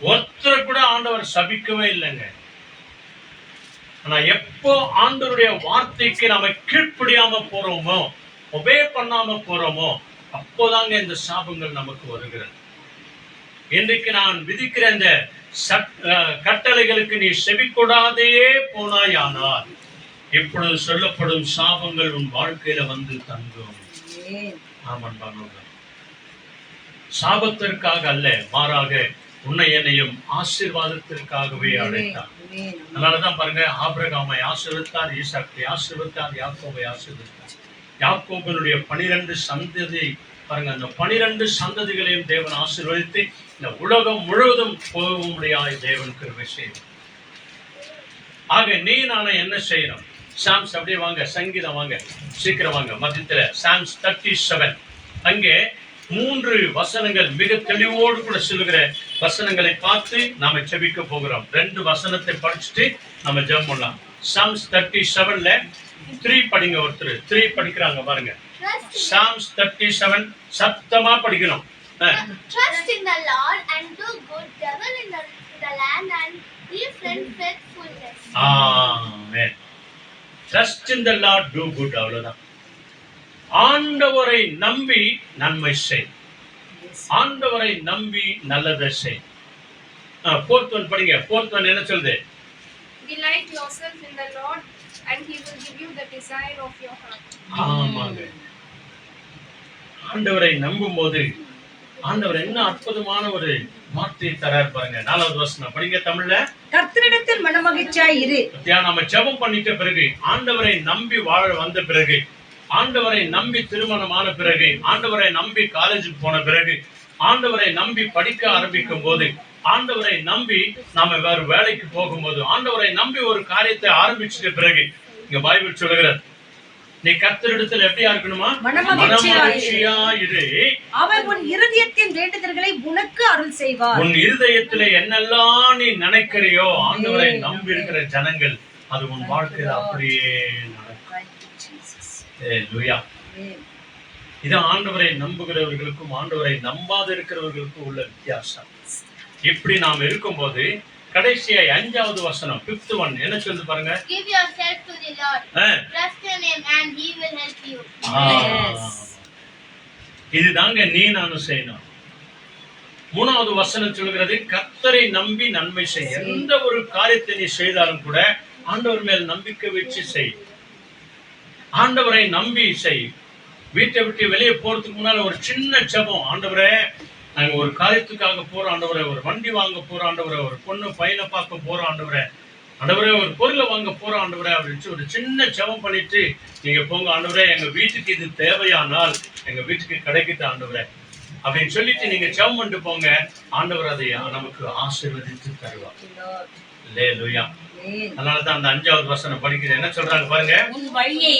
ஒருத்தர் கூட ஆண்டவர் சபிக்கவே இல்லைங்க. ஆனா எப்போ ஆண்டவருடைய வார்த்தைக்கு நாம கீழ்ப்படியாம போறோமோ, ஒபே பண்ணாம போறோமோ, அப்போதாங்க இந்த சாபங்கள் நமக்கு வருகிறது. இன்றைக்கு நான் விதிக்கிற இந்த கட்டளைகளுக்கு நீ செவிக்கொடாதே போனாயானால், இப்பொழுது சொல்லப்படும் சாபங்கள் உன் வாழ்க்கையில வந்து தங்கும். சாபத்திற்காக அல்ல, மாறாக உன்னை என்னையும் ஆசீர்வாதத்திற்காகவே அழைத்தார். அதனாலதான் பாருங்க, ஆபிரகாமை ஆசீர்வதித்தார், ஈசாக்கை ஆசீர்வதித்தார், யாக்கோபை ஆசீர்வதித்தார். யாக்கோபனுடைய 12 சந்ததி பாருங்க, அந்த 12 சந்ததிகளையும் தேவன் ஆசீர்வதித்து இந்த உலகம் முழுவதும் போகும்படியாய் தேவன் கிருபை செய்தார். ஆக நீ நானே என்ன செய்யணும்? சாம்ஸ் அப்படியே வாங்க, சங்கீதம் வாங்க, சீக்கிரம் வாங்க, மத்தியத்துல சாம்ஸ் 37. அங்கே 3 வசனங்கள் மிக தெளிவோடு கூட சொல்லுகிற வசனங்களை பார்த்து நாம ஜெபிக்க போகிறோம். 2 வசனத்தை படிச்சுட்டு நம்ம ஜெபம் பண்ணலாம். சாம்ஸ் 37ல 3 படிங்க. ஒருத்தர் 3 படிக்கிறாங்க பாருங்க. சாம்ஸ் 37 சத்தமா படிக்கணும். Trust in the Lord and do good, dwell in the land and live in faithfulness. Amen. Trust in the Lord, do good. அவ்வளவுதான். ஆண்டவரை நம்பி நன்மை செய், ஆண்டவரை நம்பி நல்லதை செய். 4th one படிங்க. 4th one என்ன சொல்லுது? Delight yourself in the Lord and he will give you the desire of your heart. ஆமாங்க. ஆண்டவரை நம்பும்போது ஆண்டவர் என்ன அற்புதமான ஒரு வார்த்தையை தரார் பாருங்க. 4வது வசனம் படிங்க தமிழ்ல. கர்த்தரிடத்தில் மனமகிழ்ச்சியாய் இரு. நாம ஜெபம் பண்ணிட்ட பிறகு, ஆண்டவரை நம்பி வாழ வந்த பிறகு, ஆண்டவரை நம்பி திருமணமான பிறகு, ஆண்டவரை நம்பி காலேஜுக்கு போன பிறகு, ஆண்டவரை நம்பி படிக்க ஆரம்பிக்கும் போது, ஆண்டவரை நம்பி நாம வேற வேலைக்கு போகும்போது, ஆண்டவரை நம்பி ஒரு காரியத்தை ஆரம்பிச்சிட்ட பிறகு, இங்க பைபிள் சொல்லுகிறது, நீ கர்த்தரிடத்தில் எப்படியா இருக்கணுமா? மனமகிழ்ச்சியா இரு. அவர் உன் இருதயத்தின் வேண்டுதல்களை உனக்கு அருள் செய்வார். உன் இருதயத்திலே என்னெல்லாம் நீ நினைக்கிறியோ, ஆண்டவரை நம்பி இருக்கிற ஜனங்கள், அது உன் வாழ்க்கையில் அப்படியே நடக்கும். இது ஆண்டவரை நம்புகிறவர்களுக்கும் ஆண்டவரை நம்பாத இருக்கிறவர்களுக்கும் உள்ள வித்தியாசம். இப்படி நாம் இருக்கும்போது கடைசியா 5வது வசனம் 5th one என்ன சொல்லுது பாருங்க. Give yourself to the Lord. Trust in him and he will help you. இதுதாங்க நீ நானும் செய்யணும். 3வது வசனம் சொல்கிறது, கர்த்தரை நம்பி நன்மை செய். எந்த ஒரு காரியத்தை நீ செய்தாலும் கூட ஆண்டவர் மேல் நம்பிக்கை வச்சு செய். ஆண்டவரை நம்பி செய். வீட்டை விட்டு வெளியே போறதுக்கு முன்னால ஒரு சின்ன ஜெபம், ஆண்டவரே நாங்க ஒரு காரியத்துக்காக போறோம் ஆண்டவரே, ஒரு வண்டி வாங்க போறோம் ஆண்டவரே, ஒரு பொண்ணு பையனை பார்க்க போறோம் ஆண்டவரே, ஆண்டவரே ஒரு பொருளை வாங்க போறோம் ஆண்டவரே அப்படின்னு ஒரு சின்ன ஜெபம் பண்ணிட்டு நீங்க போங்க. ஆண்டவரே எங்க வீட்டுக்கு இது தேவையானால் எங்க வீட்டுக்கு கிடைக்கிட்ட ஆண்டவரே அப்படின்னு சொல்லிட்டு நீங்க ஜெபம் பண்ணிட்டு போங்க. ஆண்டவர் அதை நமக்கு ஆசீர்வதித்து தருவார். அல்லேலூயா. அதனாலதான் அந்த 5வது வசனம் படிக்கிறது என்ன சொல்றாங்க பாருங்க. உன் வழியை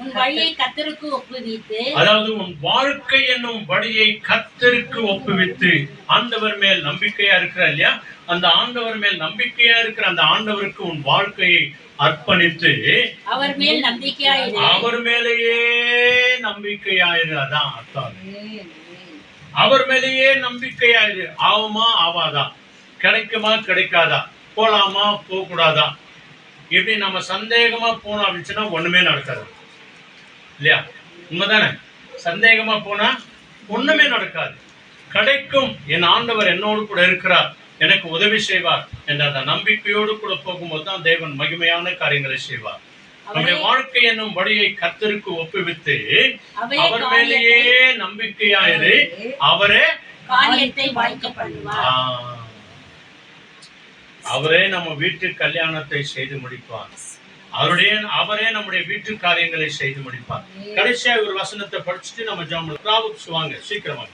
உன் வழியை கர்த்தருக்கு ஒப்புவித்து, அதாவது உன் வாழ்க்கை என்னும் வழியை கர்த்தருக்கு ஒப்புவித்து, ஆண்டவர் மேல் நம்பிக்கையா இருக்கிற இல்லையா, அந்த ஆண்டவர் மேல் நம்பிக்கையா இருக்கிற அந்த ஆண்டவருக்கு உன் வாழ்க்கையை அர்ப்பணித்து அவர் மேல் நம்பிக்கையாயிரு. அவர் மேலேயே நம்பிக்கையாயிரு. அதான் அர்த்தம். அவர் மேலேயே நம்பிக்கையாயிரு. ஆகுமா ஆவாதா, கிடைக்குமா கிடைக்காதா, போலாமா போக கூடாதா, இப்படி நம்ம சந்தேகமா போனோம் அப்படின்னா ஒண்ணுமே நடக்காது இல்லையா? உண்மைதானே? சந்தேகமா போனா ஒண்ணுமே நடக்காது. கிடைக்கும், என் ஆண்டவர் என்னோடு கூட இருக்கிறார், எனக்கு உதவி செய்வார் என்ற அந்த நம்பிக்கையோடு கூட போகும்போது தான் தேவன் மகிமையான காரியங்களை செய்வார். நம்முடைய வாழ்க்கை என்னும் வழியை கர்த்தருக்கு ஒப்புவித்து அவர் மேலேயே நம்பிக்கையாயிரு, அவரே காரியத்தை வாய்க்க பண்ணுவார். அவரே நம்ம வீட்டு கல்யாணத்தை செய்து முடிப்பார். அவரே நம்முடைய வீட்டு காரியங்களை செய்து முடிப்பார். கடைசியா ஒரு வசனத்தை படிச்சுட்டு நம்ம ஜெபம் வாங்க சீக்கிரமாக.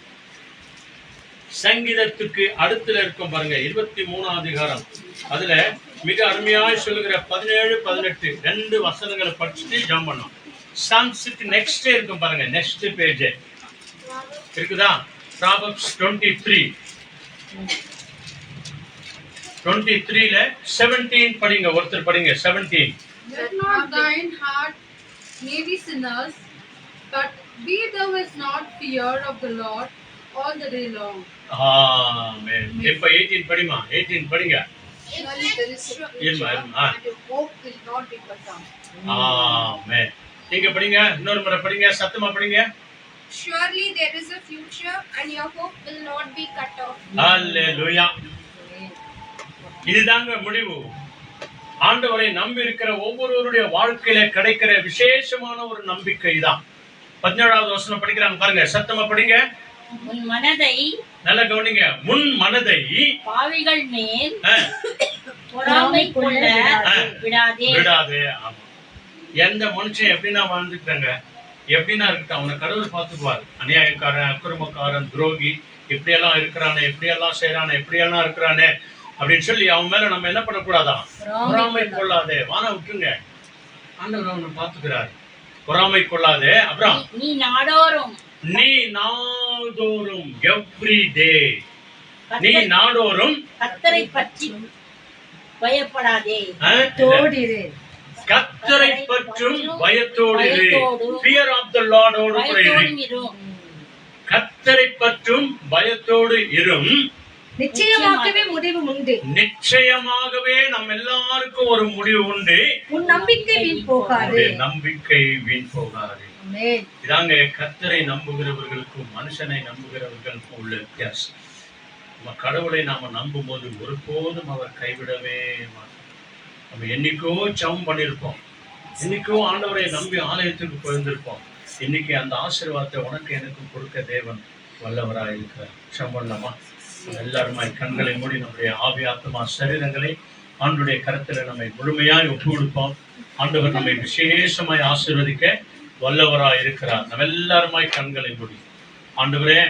சங்கீதத்துக்கு அடுத்துல இருக்கும் பாருங்க, 23ஆம் அதிகாரம். அதுல மிக அருமையாய் சொல்லுகிற 17, 18 2 வசனங்களை படிச்சுட்டு ஜெபம் பண்ணோம். சாம்ஸுக்கு நெக்ஸ்ட் இருக்கும் பாருங்க, நெக்ஸ்ட் பேஜ் இருக்குதா? Proverbs 23ல 17 படிங்க. ஒருத்தர் படிங்க 17. Let not thine heart be sinners, but be thou is not fear of the Lord all the day long. ஆமென். இப்ப 18 படிமா. 18 படிங்க. Surely there is a இருமா, future, இருமா. and your hope will not be cut down. ஆமென். நீங்க படிங்க, இன்னொரு முறை படிங்க, சத்தமா படிங்க. Surely there is a future, and your hope will not be cut off. ஹalleluya. இதுதாங்க முடிவு. ஆண்டவரை நம்பி இருக்கிற ஒவ்வொருவருடைய வாழ்க்கையில கிடைக்கிற விசேஷமான ஒரு நம்பிக்கை தான். 17வது வசனம் படிக்கிறாங்க பாருங்க, சத்தமா படிங்க. உன் மனதை, நல்லா கவனிங்க, முன் மனதை பாவிகள் மேல் பொறாமை கொள்ள விடாதே. ஆமா. எந்த மனுஷன் எப்படின்னா வாழ்ந்துட்டாங்க, எப்படின்னா இருக்கட்டும், அவனை கடவுள் பார்த்துக்குவார். அநியாயக்காரன், அக்கிரமக்காரன், துரோகி, இப்படியெல்லாம் இருக்கிறானே, இப்படியெல்லாம் செய்யறானே, இப்படியெல்லாம் இருக்கிறானே அப்படின்னு சொல்லி அவன் மேல நம்ம என்ன பண்ணக்கூடாதான்? பொறாமை கொள்ளாதே. வான விட்டுருங்க, ஆண்டவர் அவனை பார்த்துக்கிறார். பொறாமை கொள்ளாதே. அப்புறம் நீ நாடோறும் எவ்ரி டே, நீ நாடோறும் கர்த்தரை பற்றி பயப்படாதே. கர்த்தரை பற்றும் பயத்தோடு இரு. Fear of the Lord ஓடு கூட இரு. கர்த்தரை பற்றும் பயத்தோடு இரும். நிச்சயமாகவே முடிவு உண்டு. நிச்சயமாகவே நம்ம எல்லாருக்கும் ஒரு முடிவு உண்டு. உன் நம்பிக்கை வீண் போகாது. நம்பிக்கை வீண் போகாது. இதாங்க கர்த்தரை நம்புகிறவர்களுக்கும் மனுஷனை நம்புகிறவர்களுக்கும் உள்ள வித்தியாசம். நம்ம கடவுளை நாம நம்பும் போது ஒருபோதும் அவர் கைவிடவே மாட்டார். நம்ம என்னைக்கோ ஜெபம் பண்ணியிருப்போம், என்னைக்கோ ஆண்டவரை நம்பி ஆலயத்துக்கு போயிருந்திருப்போம். இன்னைக்கு அந்த ஆசீர்வாதத்தை உனக்கு எனக்கும் கொடுக்க தேவன் வல்லவராக இருக்கிறார். ஜெபம் பண்ணலாமா? எல்லாருமாய் கண்களை மூடி நம்முடைய ஆவி ஆத்மா சரீரங்களை ஆண்டுடைய கருத்துல நம்மை முழுமையாய் ஒப்பு கொடுப்போம். ஆண்டவர் நம்மை விசேஷமாய் ஆசீர்வதிக்க வல்லவராய் இருக்கிறார். நம்ம எல்லாருமாய் கண்களை மூடி, ஆண்டவரே,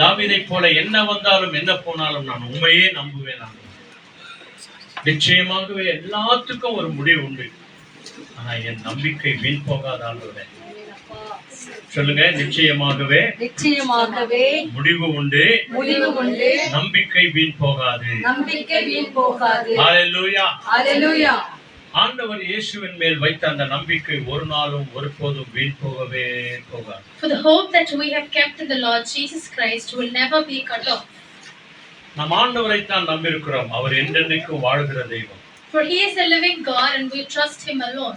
தாவீதை போல என்ன வந்தாலும் என்ன போனாலும் நான் உண்மையே நம்புவேன். நிச்சயமாகவே எல்லாத்துக்கும் ஒரு முடிவு உண்டு. ஆனா என் நம்பிக்கை வீண் போகாத ஆண்டவரே. சொல்லுங்க, நிச்சயமாகவே முடிவு உண்டு, நம்பிக்கை வீண் போகாது. ஹல்லேலூயா. ஆண்டவர் இயேசுவின் மேல் வைத்த அந்த நம்பிக்கை ஒரு நாளும் ஒருபோதும் வீண் போகவே போகாது. For the hope that we have kept in the Lord Jesus Christ will never be cut off. நாம் ஆண்டவரை தான் நம்பியிருக்கிறோம். அவர் என்றென்றைக்கும் வாழ்கிற தெய்வம். For he is a living God and we trust him alone.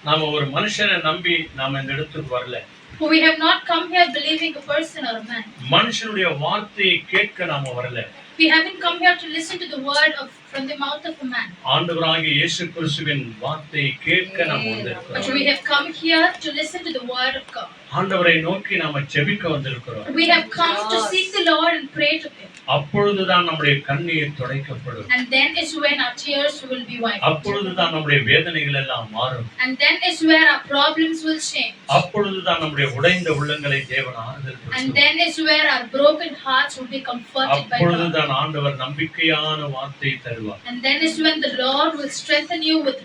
நாம ஒரு மனுஷனை நம்பி நாம இந்த இடத்துக்கு வரல. For we have not come here believing a person or a man. மனுஷனுடைய வார்த்தையை கேட்க நாம வரல. We haven't come here to listen to the word from the mouth of a man. ஆண்டவராகிய இயேசு கிறிஸ்துவின் வார்த்தையை கேட்க நாம் வந்திருக்கிறோம். But we have come here to listen to the word of God. ஆண்டவரை நோக்கி நாம ஜெபிக்க வந்திருக்கிறோம். We have come to seek the Lord and pray to him. அப்பொழுதுதான் நம்முடைய கண்ணீர் துடைக்கப்படும். And then is when our tears will be wiped. அப்பொழுதுதான் நம்முடைய வேதனைகள் எல்லாம் மாறும். And then is where our problems will change. அப்பொழுதுதான் நம்முடைய உடைந்த உள்ளங்களை தேவன் ஆறுதல் படுத்துவார். And then is where our broken hearts will be comforted by God. அப்பொழுதுதான் ஆண்டவர் நம்பிக்கையான வார்த்தையை தருவார். And then is when the Lord will strengthen you with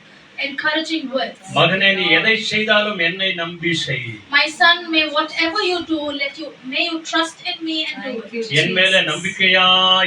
encouraging words. மகனே நீ எதை செய்தாலும் என்னை நம்பி செய். My son, may whatever you do, may you trust in me and do it. என் மேல நம்பிக்கையா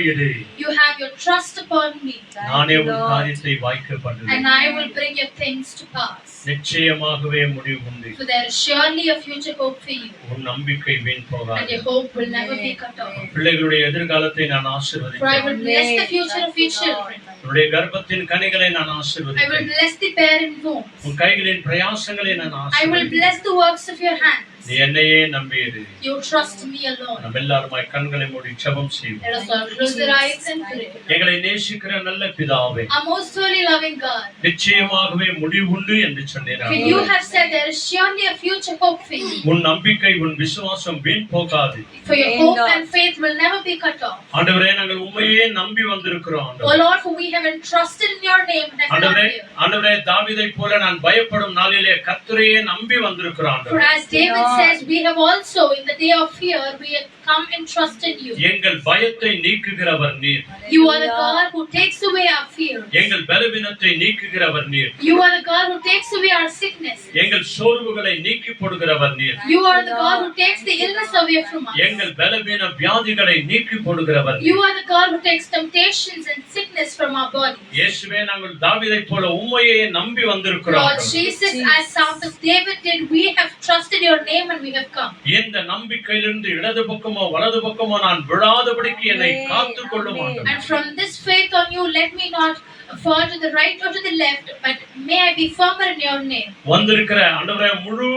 இரு. You have your trust upon me. நானே உன் காரியத்தை வாய்க்க பண்ணுவேன். And I will bring your things to pass. நிச்சயமாகவே முடிவு உண்டு. So there is surely a future hope for you. உன் நம்பிக்கை வீண் And போகாது. your hope will never be cut off. பிள்ளைகளுடைய எதிர்காலத்தை நான் For I ஆசீர்வதிக்கிறேன். will bless the future of your children. உன்னுடைய கர்ப்பத்தின் கனிகளை நான் I will ஆசீர்வதிக்கிறேன். bless the barren wombs. உன் கைகளின் பிரயாசங்களை நான் I will ஆசீர்வதிக்கிறேன். bless the works of your hands. நீ என்னையே நம்பியிரு. You trust me alone. நம்ம எல்லாருமாய் கண்களை மூடி ஜெபம் செய்வோம். Let us all close our eyes and pray. எங்களை நேசிக்கிற நல்ல பிதாவே, Our most holy loving God, நிச்சயமாகவே முடிவு உண்டு என்று சொன்னீர். for you have said there is surely a future hope for you. உன் நம்பிக்கை உன் விசுவாசம் வீண் போகாது. For your hope and faith will never be cut off. ஆண்டவரே நாங்கள் உம்மையே நம்பி வந்திருக்கிறோம். O Lord, for we have entrusted in your name and have come ஆண்டவரே here. ஆண்டவரே தாவீதை போல நான் பயப்படும் நாளிலே கர்த்தரையே நம்பி வந்திருக்கிறோம். For as David says, we have also in the day of fear we have come and trusted you. எங்கள் பயத்தை நீக்குகிறவர் நீர். You are the God who takes away our fear. எங்கள் பலவீனத்தை நீக்குகிறவர் நீர். You are the God who takes away our sickness. எங்கள் சோர்வுகளை நீக்கி போடுகிறவர் நீர். You are the God who takes the illness away from us. எங்கள் பலவீன வியாதிகளை நீக்கி போடுகிறவர் நீர். You are the God who takes temptations and sickness from our body. இயேசுவே நாங்கள் தாவீதை போல உம்மையே நம்பி வந்திருக்கிறோம். Lord Jesus, as Son of David did, we have trusted your name and we have come. இந்த நம்பிக்கையிலிருந்து இடது பக்கமோ வலது பக்கமோ நான் விழாதபடிக்கு என்னை காத்துக் கொள்ளும் ஆண்டவரே. And from this faith on you, let me not fall to the right or to the left, but may I be firmer in your name. வந்திருக்கிற ஆண்டவரே முழு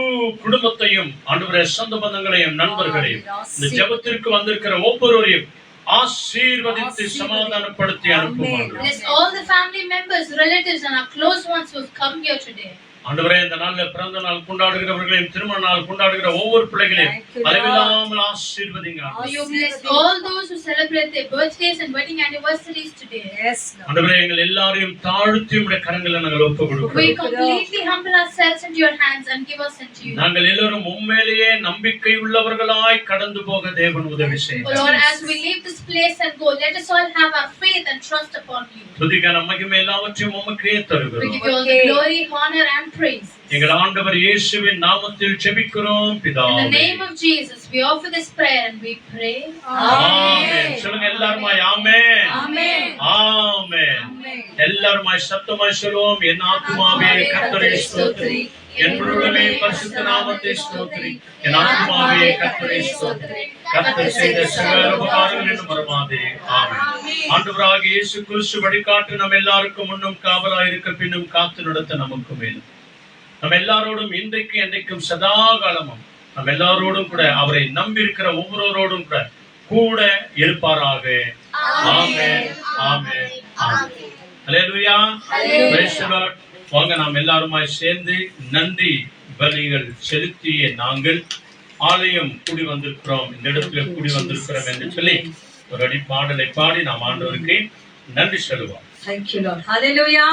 குடும்பத்தையும் ஆண்டவரே சொந்த பந்தங்களையும் நண்பர்களையும் இந்த ஜெபத்திற்கு வந்திருக்கிற ஒவ்வொருவரையும் ஆசீர்வதித்து சமாதானப்படுத்தி அனுப்பும் ஆண்டவரே. Bless all the family members, relatives and our close ones who have come here today. ஆண்டவரே இந்த நாள்ல பிறந்த நாள் கொண்டாடுகிறவர்களையும் திருமண நாள் கொண்டாடுகிற ஒவ்வொரு பிள்ளைகளையும் அளவில்லாமல் ஆசீர்வதிங்க. May you bless all those who celebrate their birthdays and wedding anniversaries today. Yes, ஆண்டவரே எங்கள் எல்லாரையும் தாழ்த்தி உம்முடைய கரங்களில் நாங்கள் ஒப்புக் We கொடுக்கிறோம். completely humble ourselves into your hands and give us into you. நாங்கள் எல்லாரும் உண்மையிலேயே நம்பிக்கை உள்ளவர்களாய் கடந்து போக தேவன் உதவி O செய்வார். Lord, as we leave this place and go, let us all have our faith and trust upon you. துதிக்கான மகிமை எல்லாவற்றையும் உமக்கே We தருகிறோம். give you all the glory, honor and praise. எங்கள் ஆண்டவர் இயேசுவின் நாமத்தில் ஜெபிக்கிறோம் In the பிதாவே. name of Jesus, we offer this prayer and we pray. ஆமென். சொல்லுங்க எல்லாருமாய் ஆமென். Amen. ஆமென். எல்லாருமாய் சத்தமாய் சொல்லுவோம். என் ஆத்துமாவே கர்த்தரை ஸ்தோத்திரி. என் முழுமே பரிசுத்த நாமத்தை ஸ்தோத்திரி. என் ஆத்துமாவே கர்த்தரை ஸ்தோத்திரி. கர்த்தர் செய்த சகல உபகாரங்கள் என்று மறவாதே. ஆமென். ஆண்டவராகிய இயேசு கிறிஸ்து வழிகாட்டு நம்ம எல்லாருக்கும் முன்னும் காவலாய் இருக்க பின்னும் காத்து நடத்த நமக்கு மேலும் நம்ம எல்லாரோடும் இன்றைக்கு என்றைக்கும் சதா காலமும் நம்ம எல்லாரோடும் கூட அவரை நம்பி இருக்கிற ஒவ்வொருவரோடும் கூட இருப்பாராக. ஆமென். ஆமென். ஆமென். ஹல்லேலூயா. Praise the Lord. வாங்க நாம் எல்லாருமாய் சேர்ந்து நன்றி பலிகள் செலுத்திய நாங்கள் ஆலயம் கூடி வந்திருக்கிறோம், இந்த இடத்துல கூடி வந்திருக்கிறோம் என்று சொல்லி ஒரு அடி பாடலை பாடி நாம் ஆண்டவருக்கு நன்றி சொல்லுவோம். Thank you, Lord. Hallelujah.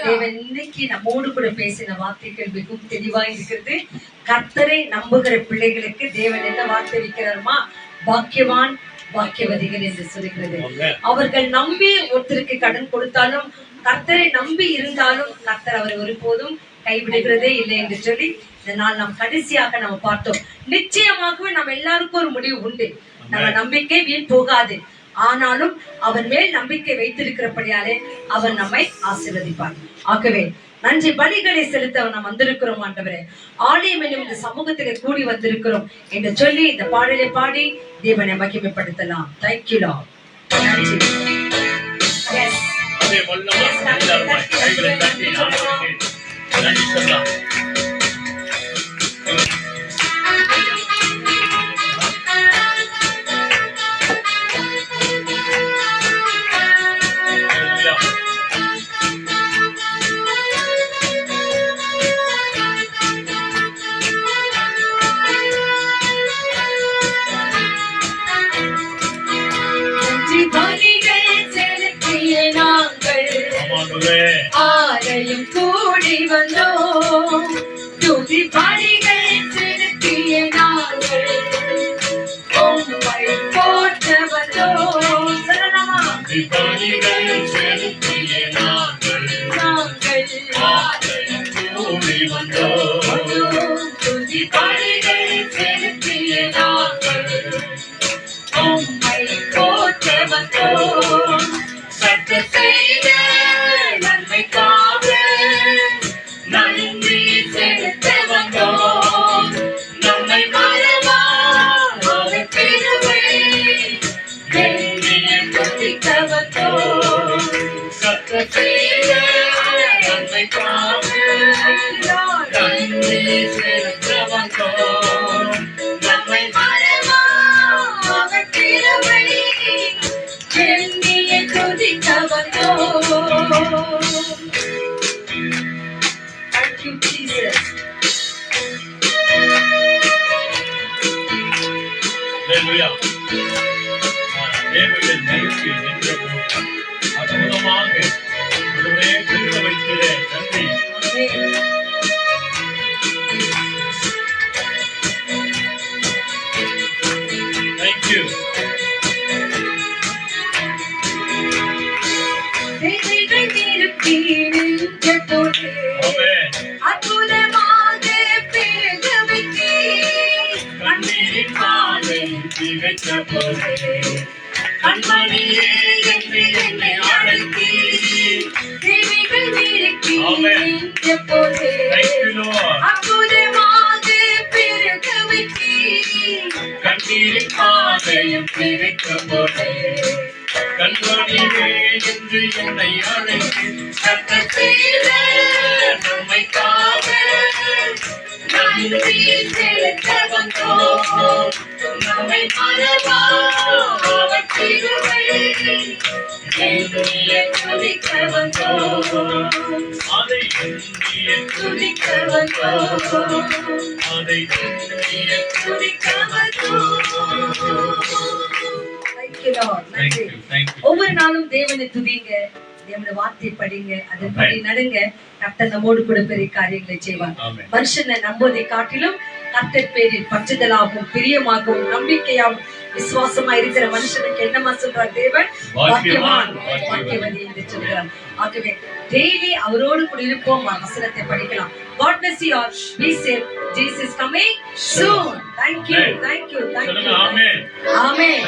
தேவன் இன்னைக்கு நம்மோடு கூட பேசின வார்த்தைகள் மிகவும் தெளிவாய் இருக்கிறது. கர்த்தரை நம்புகிற பிள்ளைகளுக்கு தேவன் என்ன வார்த்தை வைக்கிறாருமா? பாக்கியவான் பாக்கியவதிகள் என்று சொல்கிறது. அவர்கள் நம்பி ஒருத்தருக்கு கடன் கொடுத்தாலும், கர்த்தரை நம்பி இருந்தாலும் கர்த்தர் அவரை ஒருபோதும் கைவிடுகிறதே இல்லை என்று சொல்லி இந்த நாள் நாம் கடைசியாக நம்ம பார்த்தோம். நிச்சயமாகவே நம்ம எல்லாருக்கும் ஒரு முடிவு உண்டு. நம்ம நம்பிக்கை வீண் போகாது. ஆனாலும் அவர் மேல் நம்பிக்கை வைத்திருக்கிறபடியாலே அவர் நம்மை ஆசீர்வதிப்பார். ஆகவே நன்றி பலிகளை செலுத்த நாம் வந்திருக்கிறோம் ஆண்டவரே. ஆலயம் என்னும் இந்த சமூகத்திலே கூடி வந்திருக்கிறோம் என்று சொல்லி இந்த பாடலை பாடி தேவனை மகிமைப்படுத்தலாம். Thank you, Lord. நன்றி. Yes. அதே வல்லமை எல்லாருமாய் கைகளை தட்டி ஆண்டவருக்கு நன்றி சொல்லலாம். ஆலயம் கூடி வந்தோம், துதி பலிகள் செலுத்திய நாங்கள் உம்மை போற்ற வந்தோம். சரணமா பலிகள் செலுத்திய நாங்கள் வந்தோம் துதி பலிகள் செலுத்திய நாங்கள் உம்மை போற்ற வந்தோம் சற்ற செய்த நன்மைக்காக நன்றி செலுத்த வந்தோம் நம்மை மறவா அவர் பெருமை எண்ணிய துதிக்க வந்தோம் சற்ற செய்த நன்மைக்காக நன்றி செலுத்த வந்தோம் நம்மை மறவா அவர் பெருமை எண்ணிய துதிக்க வந்தோம். Thank you, Jesus. Hallelujah. தேவனுடைய மகிழ்ச்சி நின்றபோது அற்புதமாக ஒருவரே திரும்ப வைத்ததே நன்றி. Thank you. தேவைகள் நிறுத்தி நின்ற போது Amen. அற்புதமாக பெருக வைத்தீர். கண்ணீரின் பாதை திகைத்த போது கண்மணியே என்று என்னை அழைத்தீர். தேவைகள் நிறுத்தி Amen. நின்ற போது Thank you, Lord. அற்புதமாக பெருக வைத்தீர். கண்ணீரின் பாதையும் திகைத்த போது கண்மணியே என்று என்னை அழைத்தீர். சத்த செய்த நன்மைக்காக நன்றி செலுத்த வந்தோம் நம்மை மறவா அவர் திருவை எண்ணிய துதிக்க வந்தோம் அதை எண்ணிய துதிக்க வந்தோம் அதை எண்ணிய துதிக்க வந்தோம். Thank you, Lord. Thank நன்றி. you, thank you. ஒவ்வொரு நாளும் தேவனை துதிங்க, தேவனுடைய வார்த்தை படிங்க, அதன்படி நடுங்க. கர்த்தர் நம்மோடு கூட பெரிய காரியங்களை செய்வார். Amen. மனுஷனை நம்புவதை காட்டிலும் கர்த்தர் பேரில் பற்றுதலாகவும் பிரியமாகவும் நம்பிக்கையாகவும் விசுவாசமா இருக்கிற மனுஷனுக்கு என்னமா சொல்றார் தேவன்? பாக்கியவான், பாக்கியவதி என்று சொல்கிறார். ஆகவே டெய்லி அவரோடு கூட இருப்போம். வசனத்தை படிக்கலாம். God bless you all. Be safe. Jesus is coming soon. Thank you. Thank you. Thank you. சொல்லுங்க ஆமென். Amen.